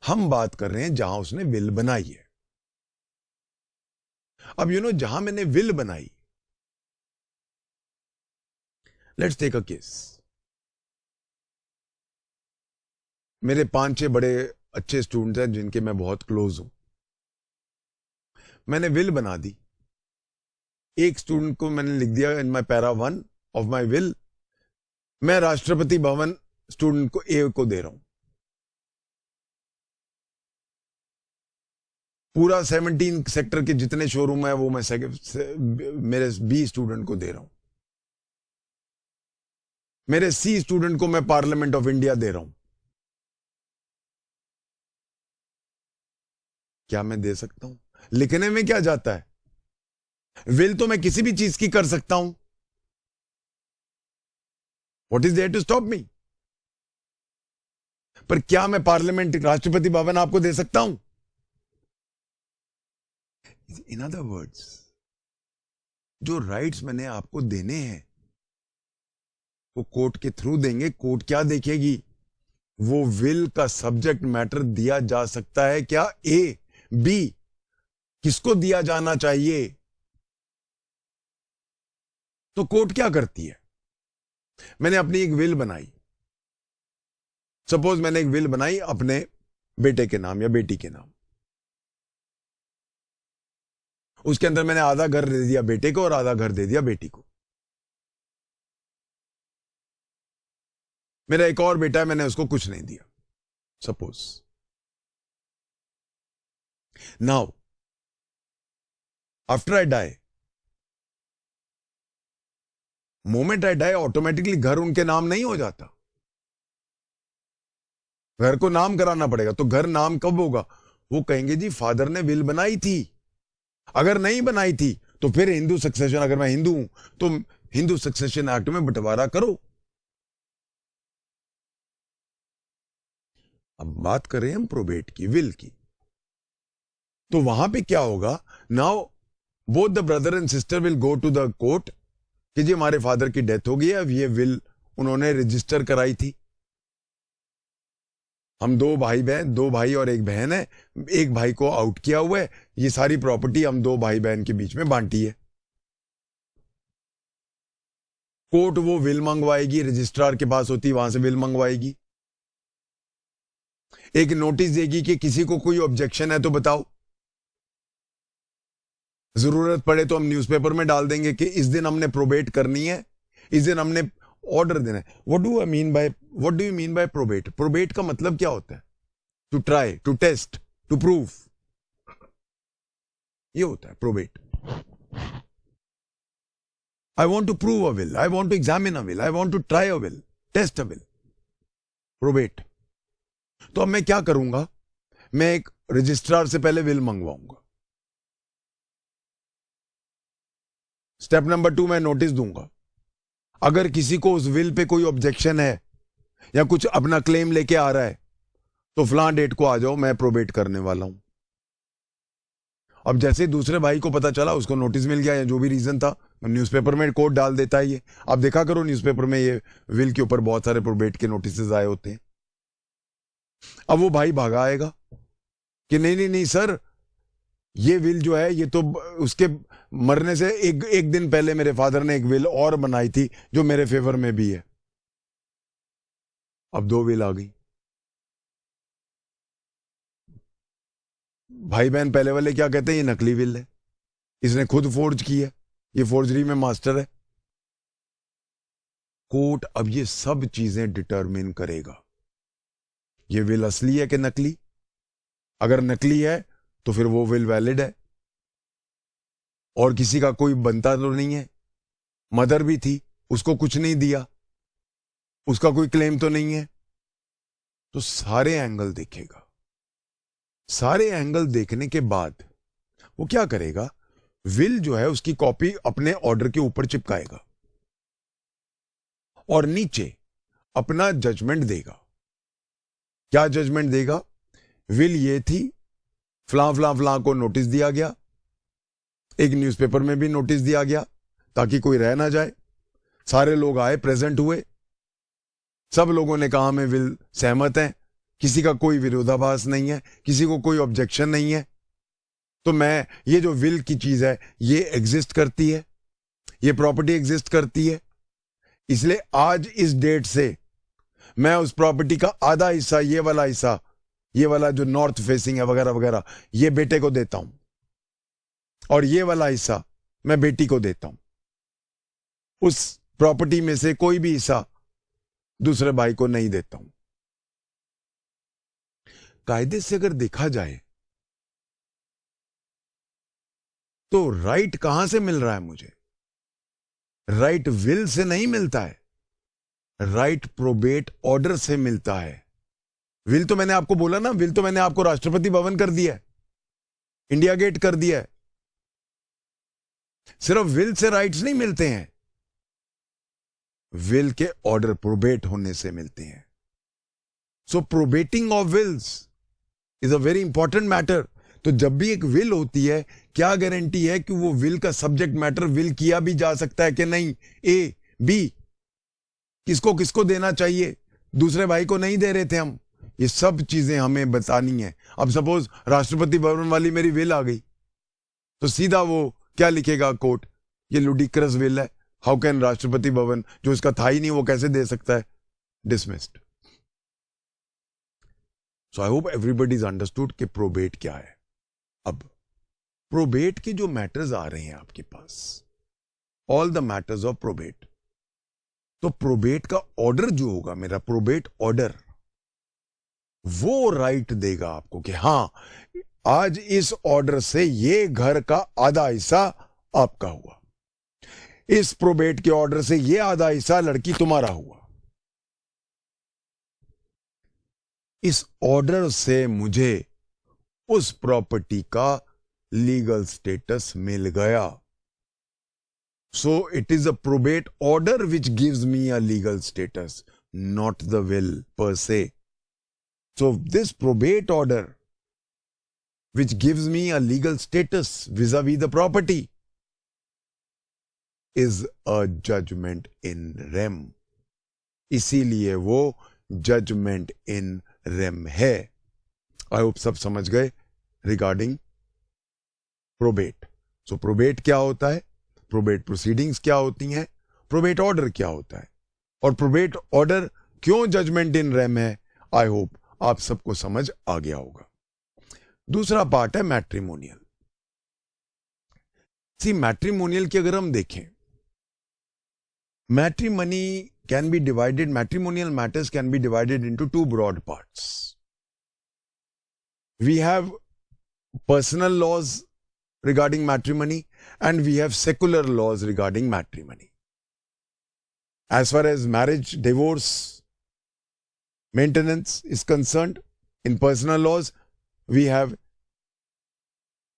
[SPEAKER 1] हम बात कर रहे हैं जहां उसने विल बनाई है. अब जहां मैंने विल बनाई, लेट्स टेक अ केस. मेरे 5-6 बड़े अच्छे स्टूडेंट्स हैं जिनके मैं बहुत क्लोज हूं. मैंने विल बना दी. एक स्टूडेंट को मैंने लिख दिया in my para 1 of my will, मैं राष्ट्रपति भवन स्टूडेंट को ए को दे रहा हूं. पूरा 17 सेक्टर के जितने शोरूम है वो मैं मेरे बी स्टूडेंट को दे रहा हूं. मेरे सी स्टूडेंट को मैं पार्लियामेंट ऑफ इंडिया दे रहा हूं. क्या मैं दे सकता हूं? लिखने में क्या जाता है? विल तो मैं किसी भी चीज की कर सकता हूं. What is there to stop me? पर क्या मैं पार्लियामेंट, राष्ट्रपति भवन आपको दे सकता हूं? इन अदर वर्ड्स, जो राइट्स मैंने आपको देने हैं वो कोर्ट के थ्रू देंगे. कोर्ट क्या देखेगी? वो विल का सब्जेक्ट मैटर दिया जा सकता है क्या? ए, बी, किसको दिया जाना चाहिए? तो कोर्ट क्या करती है? मैंने अपनी एक विल बनाई. सपोज मैंने एक विल बनाई अपने बेटे के नाम या बेटी के नाम. उसके अंदर मैंने आधा घर दे दिया बेटे को और आधा घर दे दिया बेटी को. मेरा एक और बेटा है, मैंने उसको कुछ नहीं दिया. Suppose now after I die, moment I die, automatically घर उनके नाम नहीं हो जाता. घर को नाम कराना पड़ेगा. तो घर नाम कब होगा? वो कहेंगे जी फादर ने विल बनाई थी. अगर नहीं बनाई थी तो फिर हिंदू सक्सेशन, अगर मैं हिंदू हूं तो हिंदू सक्सेशन एक्ट में बंटवारा करो. अब बात करें हम प्रोबेट की, विल की. तो वहां पे क्या होगा? Now both the brother and sister will go to the court कि जी हमारे फादर की डेथ हो गई है, अब ये विल उन्होंने रजिस्टर कराई थी. हम दो भाई और एक बहन है. एक भाई को आउट किया हुआ है. ये सारी प्रॉपर्टी हम दो भाई बहन के बीच में बांटी है. कोर्ट वो विल मंगवाएगी, रजिस्ट्रार के पास होती, वहां से विल मंगवाएगी. एक नोटिस देगी कि किसी को कोई ऑब्जेक्शन है तो बताओ. जरूरत पड़े तो हम न्यूज़पेपर में डाल देंगे कि इस दिन हमने प्रोबेट करनी है, इस दिन हमने ऑर्डर देना है. What do you mean by probate? Probate का मतलब क्या होता है? To try, to test, to prove, ये होता है probate. I want to prove a will. I want to examine a will. I want to try a will. Test a will. Probate. तो अब मैं क्या करूंगा? मैं एक रजिस्ट्रार से पहले विल मंगवाऊंगा. स्टेप नंबर 2, मैं नोटिस दूंगा. अगर किसी को उस विल पे कोई ऑब्जेक्शन है या कुछ अपना क्लेम लेके आ रहा है तो फलां डेट को आ जाओ, मैं प्रोबेट करने वाला हूं. अब जैसे दूसरे भाई को पता चला, उसको नोटिस मिल गया या जो भी रीजन था, न्यूज़पेपर में कोर्ट डाल देता है. ये आप देखा करो न्यूज़पेपर में, ये विल के ऊपर बहुत सारे प्रोबेट के नोटिस आए होते हैं. अब वो भाई भागा आएगा कि नहीं नहीं नहीं सर, ये विल जो है ये तो उसके मरने से एक दिन पहले मेरे फादर ने एक विल और बनाई थी जो मेरे फेवर में भी है. अब 2 विल आ गई. भाई बहन पहले वाले क्या कहते हैं, ये नकली विल है, इसने खुद फोर्ज की है, ये फोर्जरी में मास्टर है. कोर्ट अब ये सब चीजें डिटरमिन करेगा, ये विल असली है कि नकली. अगर नकली है तो फिर वो विल वैलिड है और किसी का कोई बनता तो नहीं है. मदर भी थी, उसको कुछ नहीं दिया, उसका कोई क्लेम तो नहीं है. तो सारे एंगल देखेगा. सारे एंगल देखने के बाद वो क्या करेगा, विल जो है उसकी कॉपी अपने ऑर्डर के ऊपर चिपकाएगा और नीचे अपना जजमेंट देगा. क्या जजमेंट देगा? विल ये थी, फलां फलां फलां को नोटिस दिया गया, एक न्यूज़पेपर में भी नोटिस दिया गया ताकि कोई रह ना जाए. सारे लोग आए, प्रेजेंट हुए, सब लोगों ने कहा हमें विल सहमत है, किसी का कोई विरोधाभास नहीं है, किसी को कोई ऑब्जेक्शन नहीं है. तो मैं ये जो विल की चीज है ये एग्जिस्ट करती है, ये प्रॉपर्टी एग्जिस्ट करती है, इसलिए आज इस डेट से मैं उस प्रॉपर्टी का आधा हिस्सा, ये वाला हिस्सा, ये वाला जो नॉर्थ फेसिंग है वगैरह वगैरह, ये बेटे को देता हूं और ये वाला हिस्सा मैं बेटी को देता हूं. उस प्रॉपर्टी में से कोई भी हिस्सा दूसरे भाई को नहीं देता हूं. कायदे से अगर देखा जाए तो राइट कहां से मिल रहा है मुझे? राइट विल से नहीं मिलता है, राइट प्रोबेट ऑर्डर से मिलता है. विल तो मैंने आपको बोला ना, विल तो मैंने आपको राष्ट्रपति भवन कर दिया है, इंडिया गेट कर दिया है. सिर्फ विल से राइट्स नहीं मिलते हैं, विल के ऑर्डर प्रोबेट होने से मिलते हैं. So probating of wills is a very important matter. तो जब भी एक विल होती है, क्या गारंटी है कि वो विल का सब्जेक्ट मैटर विल किया भी जा सकता है कि नहीं? ए, बी, किसको किसको देना चाहिए, दूसरे भाई को नहीं दे रहे थे हम, ये सब चीजें हमें बतानी है. अब सपोज राष्ट्रपति भवन वाली मेरी विल आ गई तो सीधा वो क्या लिखेगा कोर्ट, ये लुडिक्रस विल है, हाउ कैन राष्ट्रपति भवन, जो इसका था ही नहीं वो कैसे दे सकता है? Dismissed. So I hope everybody is understood कि प्रोबेट क्या है. अब प्रोबेट के जो मैटर्स आ रहे हैं आपके पास, all the matters of probate, तो प्रोबेट का ऑर्डर जो होगा, मेरा प्रोबेट ऑर्डर, वो राइट देगा आपको कि हां आज इस ऑर्डर से ये घर का आधा हिस्सा आपका हुआ, इस प्रोबेट के ऑर्डर से ये आधा हिस्सा लड़की तुम्हारा हुआ. इस ऑर्डर से मुझे उस प्रॉपर्टी का लीगल स्टेटस मिल गया. So it is a probate order which gives me a legal status, not the will पर से. So this probate order which gives me a legal status vis-a-vis the property is a judgment in rem. इसीलिए वो judgment in rem है. आई होप सब समझ गए रिगार्डिंग प्रोबेट. सो प्रोबेट क्या होता है, प्रोबेट प्रोसीडिंग्स क्या होती हैं, प्रोबेट ऑर्डर क्या होता है, और प्रोबेट ऑर्डर क्यों जजमेंट इन रेम है. आई होप आप सबको समझ आ गया होगा. दूसरा पार्ट है मैट्रिमोनियल. सी मैट्रिमोनियल की अगर हम देखें, matrimony can be divided, matrimonial matters can be divided into 2 broad parts. We have personal laws regarding matrimony and we have secular laws regarding matrimony. As far as marriage, divorce, maintenance is concerned, in personal laws, we have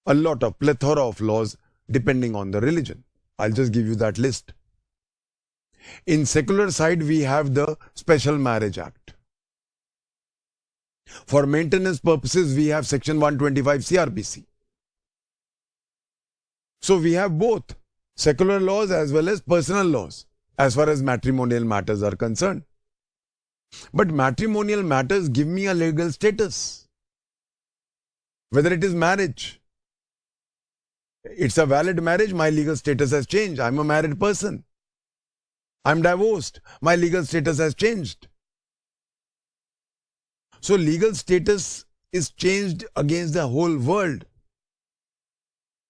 [SPEAKER 1] a lot of plethora of laws depending on the religion. I'll just give you that list. In secular side, we have the Special Marriage Act. For maintenance purposes, we have Section 125 CRPC. So we have both secular laws as well as personal laws as far as matrimonial matters are concerned. But matrimonial matters give me a legal status. Whether it is marriage, it's a valid marriage, my legal status has changed. I'm a married person. I'm divorced, my legal status has changed. So legal status is changed against the whole world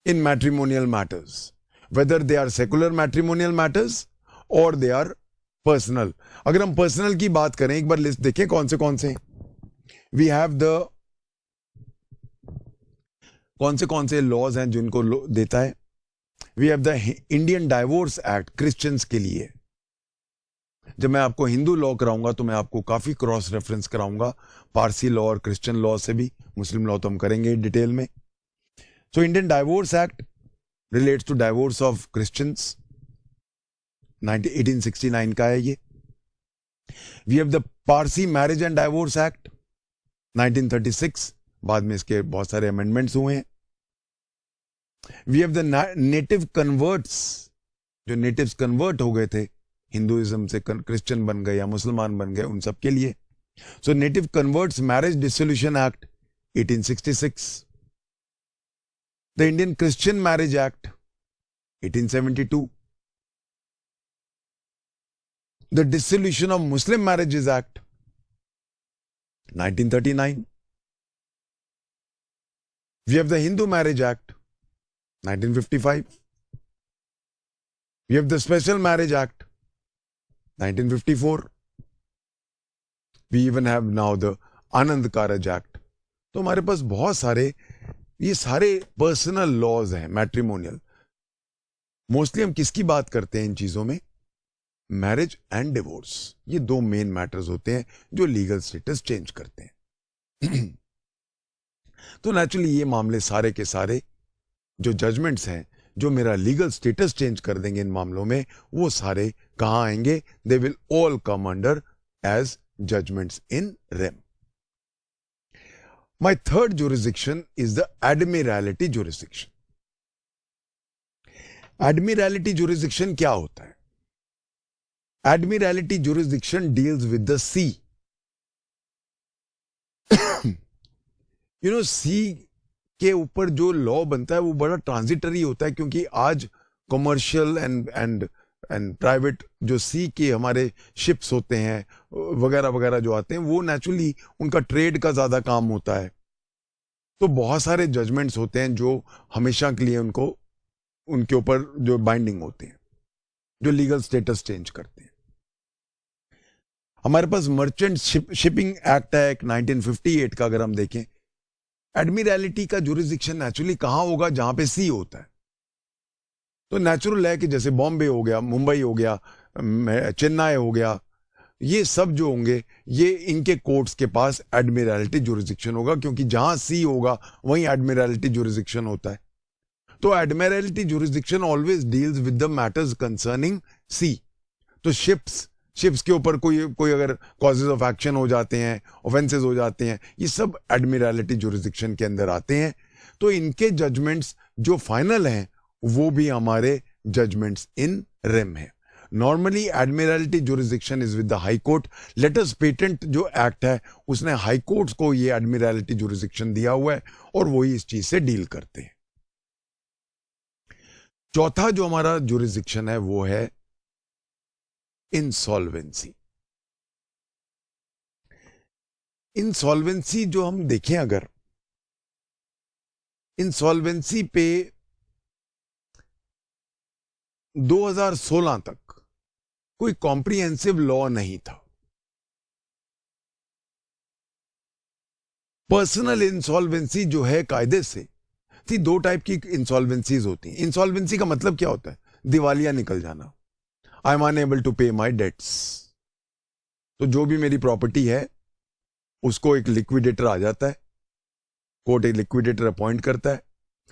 [SPEAKER 1] in matrimonial matters, whether they are secular matrimonial matters or they are personal. अगर हम personal की बात करें, एक बार लिस्ट देखें कौन से we have the कौन से laws हैं जिनको देता है. We have the Indian Divorce Act Christians के लिए. जब मैं आपको हिंदू लॉ कराऊंगा तो मैं आपको काफी क्रॉस रेफरेंस कराऊंगा पारसी लॉ और क्रिश्चियन लॉ से भी. मुस्लिम लॉ तो हम करेंगे डिटेल में. So Indian divorce act relates to divorce of Christians. 1869 का है ये. We have the Parsi marriage and divorce act 1936. बाद में इसके बहुत सारे अमेंडमेंट्स हुए हैं. We have the native converts, जो नेटिव्स कन्वर्ट हो गए थे हिंदुइज्म से, क्रिश्चियन बन गए या मुसलमान बन गए, उन सब के लिए. So native converts marriage dissolution act 1866. The Indian Christian marriage act 1872. The dissolution of Muslim marriages act 1939. We have the Hindu Marriage Act 1955. We have the Special Marriage Act 1954. We even have now the Anand Karaj Act. तो हमारे पास बहुत सारे ये सारे पर्सनल लॉज हैं मैट्रिमोनियल. मोस्टली हम किसकी बात करते हैं इन चीजों में? Marriage and divorce. ये दो मेन मैटर्स होते हैं जो लीगल स्टेटस चेंज करते हैं. तो नेचुरली ये मामले सारे के सारे जो जजमेंट्स हैं जो मेरा लीगल स्टेटस चेंज कर देंगे इन मामलों में, वो सारे कहां आएंगे? They will all come under as judgments in rem. My third jurisdiction is the admiralty jurisdiction. Admiralty jurisdiction क्या होता है? Admiralty jurisdiction deals with the sea. सी के ऊपर जो लॉ बनता है वो बड़ा ट्रांजिटरी होता है, क्योंकि आज कमर्शियल एंड प्राइवेट जो सी के हमारे शिप्स होते हैं वगैरह वगैरह जो आते हैं, वो नेचुरली उनका ट्रेड का ज्यादा काम होता है. तो बहुत सारे जजमेंट्स होते हैं जो हमेशा के लिए उनके ऊपर जो बाइंडिंग होते हैं, जो लीगल स्टेटस चेंज करते हैं. हमारे पास मर्चेंट शिपिंग एक्ट है 1958 का. अगर हम देखें, एडमिरलिटी का जुरिस्डिक्शन नेचुरली कहां होगा? जहां पे सी होता है. तो नेचुरल है कि जैसे बॉम्बे हो गया, मुंबई हो गया, चेन्नई हो गया, ये सब जो होंगे ये इनके कोर्ट्स के पास एडमिरलिटी जुरिस्डिक्शन होगा, क्योंकि जहां सी होगा वहीं एडमिरलिटी जुरिस्डिक्शन होता है. तो admiralty jurisdiction always deals with the matters concerning sea. तो शिप्स के ऊपर कोई अगर कॉजेज ऑफ एक्शन हो जाते हैं, ऑफेंसेस हो जाते हैं, ये सब एडमिरलिटी जुरिस्डिक्शन के अंदर आते हैं. तो इनके जजमेंट्स जो फाइनल हैं वो भी हमारे जजमेंट्स इन रेम है. Normally admiralty jurisdiction is with the high court. Latest patent जो एक्ट है उसने हाई कोर्ट्स को ये एडमिरलिटी जुरिस्डिक्शन दिया हुआ है और वही इस चीज से डील करते हैं. चौथा जो हमारा जुरिस्डिक्शन है वो है इंसॉल्वेंसी. इंसॉल्वेंसी जो हम देखें, अगर इंसॉल्वेंसी पे 2016 तक कोई कॉम्प्रिहेंसिव लॉ नहीं था. पर्सनल इंसॉल्वेंसी जो है कायदे से थी दो टाइप की इंसॉल्वेंसीज होती हैं. इंसॉल्वेंसी का मतलब क्या होता है? दिवालिया निकल जाना. आई एम अनएबल टू पे माई डेट्स. तो जो भी मेरी प्रॉपर्टी है उसको एक लिक्विडेटर आ जाता है, कोर्ट एक लिक्विडेटर अपॉइंट करता है.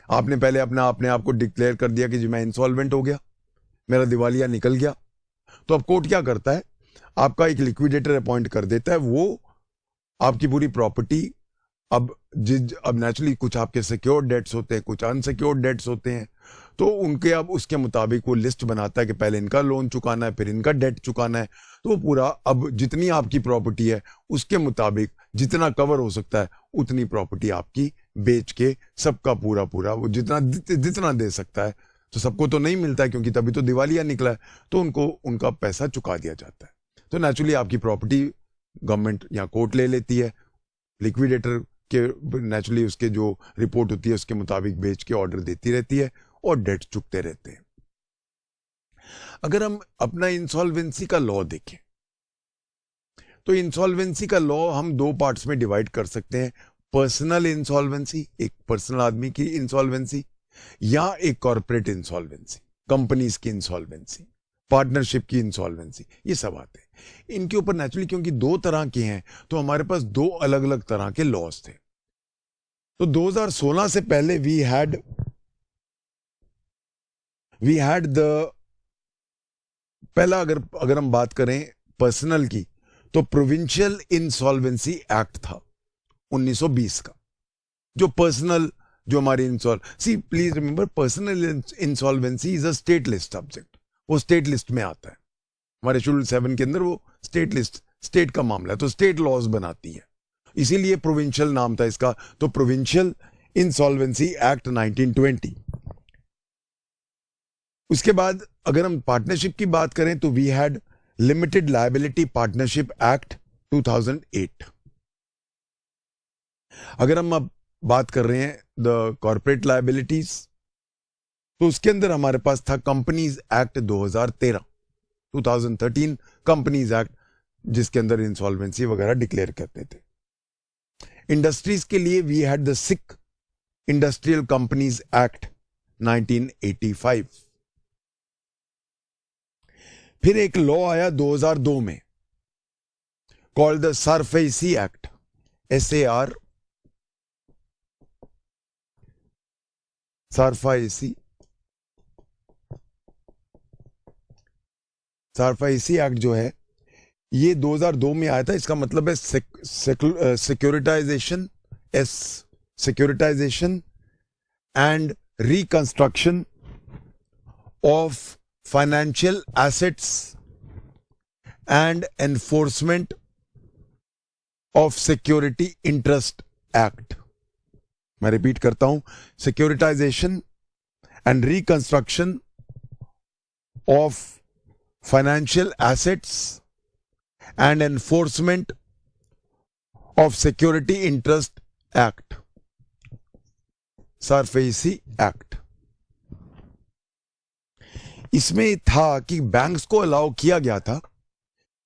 [SPEAKER 1] आपने पहले अपने आप को डिक्लेयर कर दिया कि जी मैं इंसॉल्वेंट हो गया, मेरा दिवालिया निकल गया. तो अब कोर्ट क्या करता है? आपका एक लिक्विडेटर अपॉइंट कर देता है. वो आपकी पूरी प्रॉपर्टी, अब नेचुरली कुछ आपके सिक्योर्ड डेट्स होते हैं, कुछ अनसिक्योर्ड डेट्स होते हैं, तो उनके अब उसके मुताबिक वो लिस्ट बनाता है कि पहले इनका लोन चुकाना है, फिर इनका डेट चुकाना है. तो वो पूरा अब जितनी आपकी प्रॉपर्टी है उसके मुताबिक जितना कवर हो सकता है उतनी प्रॉपर्टी आपकी बेच के सबका पूरा वो जितना दे सकता है. तो सबको तो नहीं मिलता है क्योंकि तभी तो दिवालिया निकला है, तो उनको उनका पैसा चुका दिया जाता है. तो नेचुरली आपकी प्रॉपर्टी गवर्नमेंट या कोर्ट ले लेती है, लिक्विडेटर के नेचुरली उसके जो रिपोर्ट होती है उसके मुताबिक बेच के ऑर्डर देती रहती है और डेट चुकते रहते हैं. अगर हम अपना इंसॉल्वेंसी का लॉ देखें तो इंसॉल्वेंसी का लॉ हम दो पार्ट्स में डिवाइड कर सकते हैं. पर्सनल इंसॉल्वेंसी, एक पर्सनल आदमी की इंसॉल्वेंसी, या एक कॉर्पोरेट इंसॉल्वेंसी, कंपनीज की इंसॉल्वेंसी, पार्टनरशिप की इंसॉल्वेंसी. ये सब आते हैं. इनके ऊपर नेचुरली क्योंकि दो तरह के हैं तो हमारे पास दो अलग अलग तरह के लॉज थे. तो 2016 से पहले वी हैड द पहला अगर हम बात करें पर्सनल की तो प्रोविंशियल इंसॉल्वेंसी एक्ट था 1920 का, जो पर्सनल जो हमारी please remember personal insolvency is a state list subject. वो स्टेट लिस्ट में आता है हमारे शेड्यूल 7 के अंदर. वो स्टेट लिस्ट, स्टेट का मामला है, तो स्टेट लॉज बनाती है, इसीलिए प्रोविंशियल नाम था इसका. तो प्रोविंशियल इंसॉल्वेंसी एक्ट 1920. उसके बाद अगर हम पार्टनरशिप की बात करें तो we had limited liability partnership act 2008. अगर हम अब बात कर रहे हैं द कॉर्पोरेट लायबिलिटीज तो उसके अंदर हमारे पास था कंपनीज एक्ट 2013 कंपनीज एक्ट, जिसके अंदर इंसॉल्वेंसी वगैरह डिक्लेयर करते थे. इंडस्ट्रीज के लिए we had the sick industrial companies act 1985. फिर एक लॉ आया 2002 में called the SARFAESI act, SAR, SARFAESI act जो है ये 2002 में आया था. इसका मतलब है securitisation and reconstruction of financial assets and enforcement of security interest act. मैं रिपीट करता हूं, securitisation and reconstruction of financial assets and enforcement of security interest act, SARFAESI act. इसमें था कि बैंक्स को अलाउ किया गया था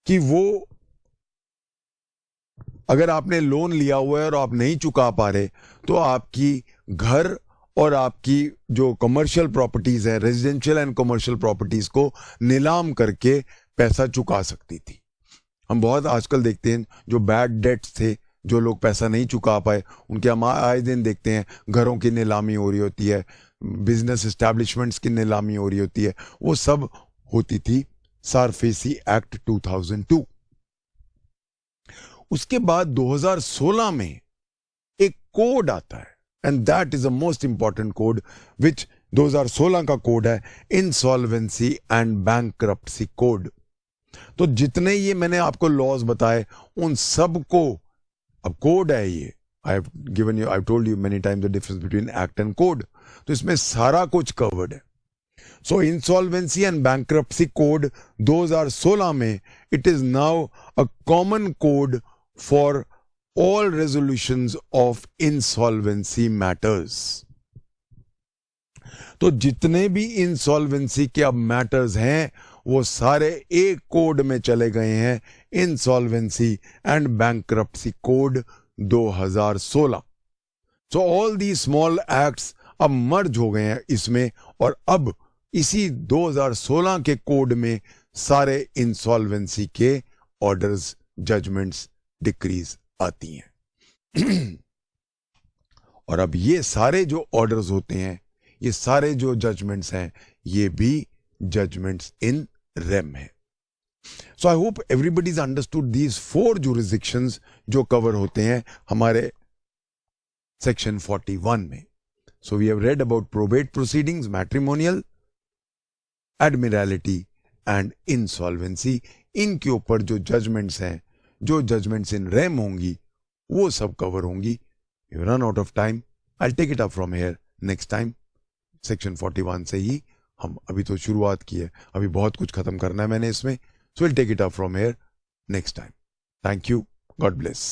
[SPEAKER 1] कि वो अगर आपने लोन लिया हुआ है और आप नहीं चुका पा रहे तो आपकी घर और आपकी जो कमर्शियल प्रॉपर्टीज है, रेजिडेंशियल एंड कमर्शियल प्रॉपर्टीज को नीलाम करके पैसा चुका सकती थी. हम बहुत आजकल देखते हैं जो बैड डेट्स थे, जो लोग पैसा नहीं चुका पाए, उनके हम आए दिन देखते हैं घरों की नीलामी हो रही होती है, बिजनेस एस्टैब्लिशमेंट्स की नीलामी हो रही होती है. वो सब होती थी सरफेसी एक्ट 2002. उसके बाद 2016 में एक कोड आता है and that is the most important code, which 2016 का कोड है इंसॉल्वेंसी एंड बैंकरप्सी कोड. तो जितने ये मैंने आपको लॉज बताए उन सबको, अब कोड है ये, I have told you many times the difference between act and code, तो इसमें सारा कुछ कवर्ड है. सो इंसॉल्वेंसी एंड बैंकरप्सी कोड 2016 में it is now a common code for all resolutions of insolvency matters. तो जितने भी इंसॉल्वेंसी के अब मैटर्स हैं वो सारे एक कोड में चले गए हैं, insolvency and bankruptcy code 2016. So all these small acts अब मर्ज हो गए हैं इसमें, और अब इसी 2016 के कोड में सारे इंसॉल्वेंसी के ऑर्डर्स, जजमेंट्स, डिक्रीज आती हैं। और अब ये सारे जो ऑर्डर्स होते हैं, ये सारे जो जजमेंट्स हैं, ये भी जजमेंट्स इन रेम है। So I hope everybody is understood these 4 jurisdictions जो कवर होते हैं हमारे सेक्शन 41 में। So we have read about probate proceedings, matrimonial, admiralty and insolvency. इनके ऊपर जो जजमेंट्स हैं, जो जजमेंट्स इन रेम होंगी, वो सब कवर होंगी। You run out of time, I take it up from here next time. Section 41 से ही हम अभी तो शुरुआत की है, अभी बहुत कुछ खत्म करना है मैंने इसमें। So we'll take it up from here next time. Thank you. God bless.